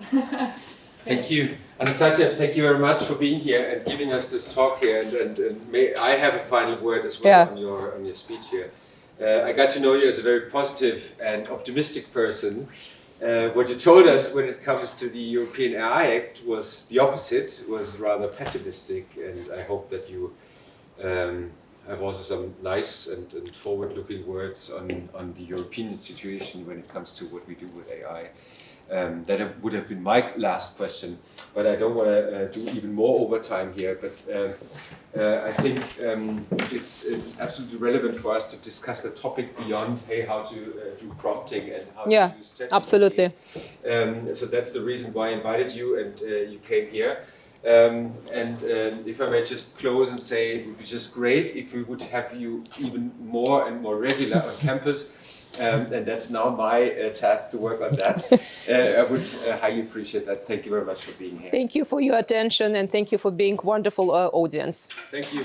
Thank you. Anastassia, thank you very much for being here and giving us this talk here. And may I have a final word as well on your speech here. I got to know you as a very positive and optimistic person. What you told us when it comes to the European AI Act was the opposite, was rather pessimistic, and I hope that you have also some nice and forward-looking words on the European situation when it comes to what we do with AI. That would have been my last question, but I don't want to do even more overtime here. But I think it's absolutely relevant for us to discuss the topic beyond, hey, how to do prompting and how to use ChatGPT. Absolutely. So that's the reason why I invited you, and you came here. And if I may just close and say, it would be just great if we would have you even more and more regular on campus. And that's now my task to work on that. I would highly appreciate that. Thank you very much for being here. Thank you for your attention and thank you for being a wonderful audience. Thank you.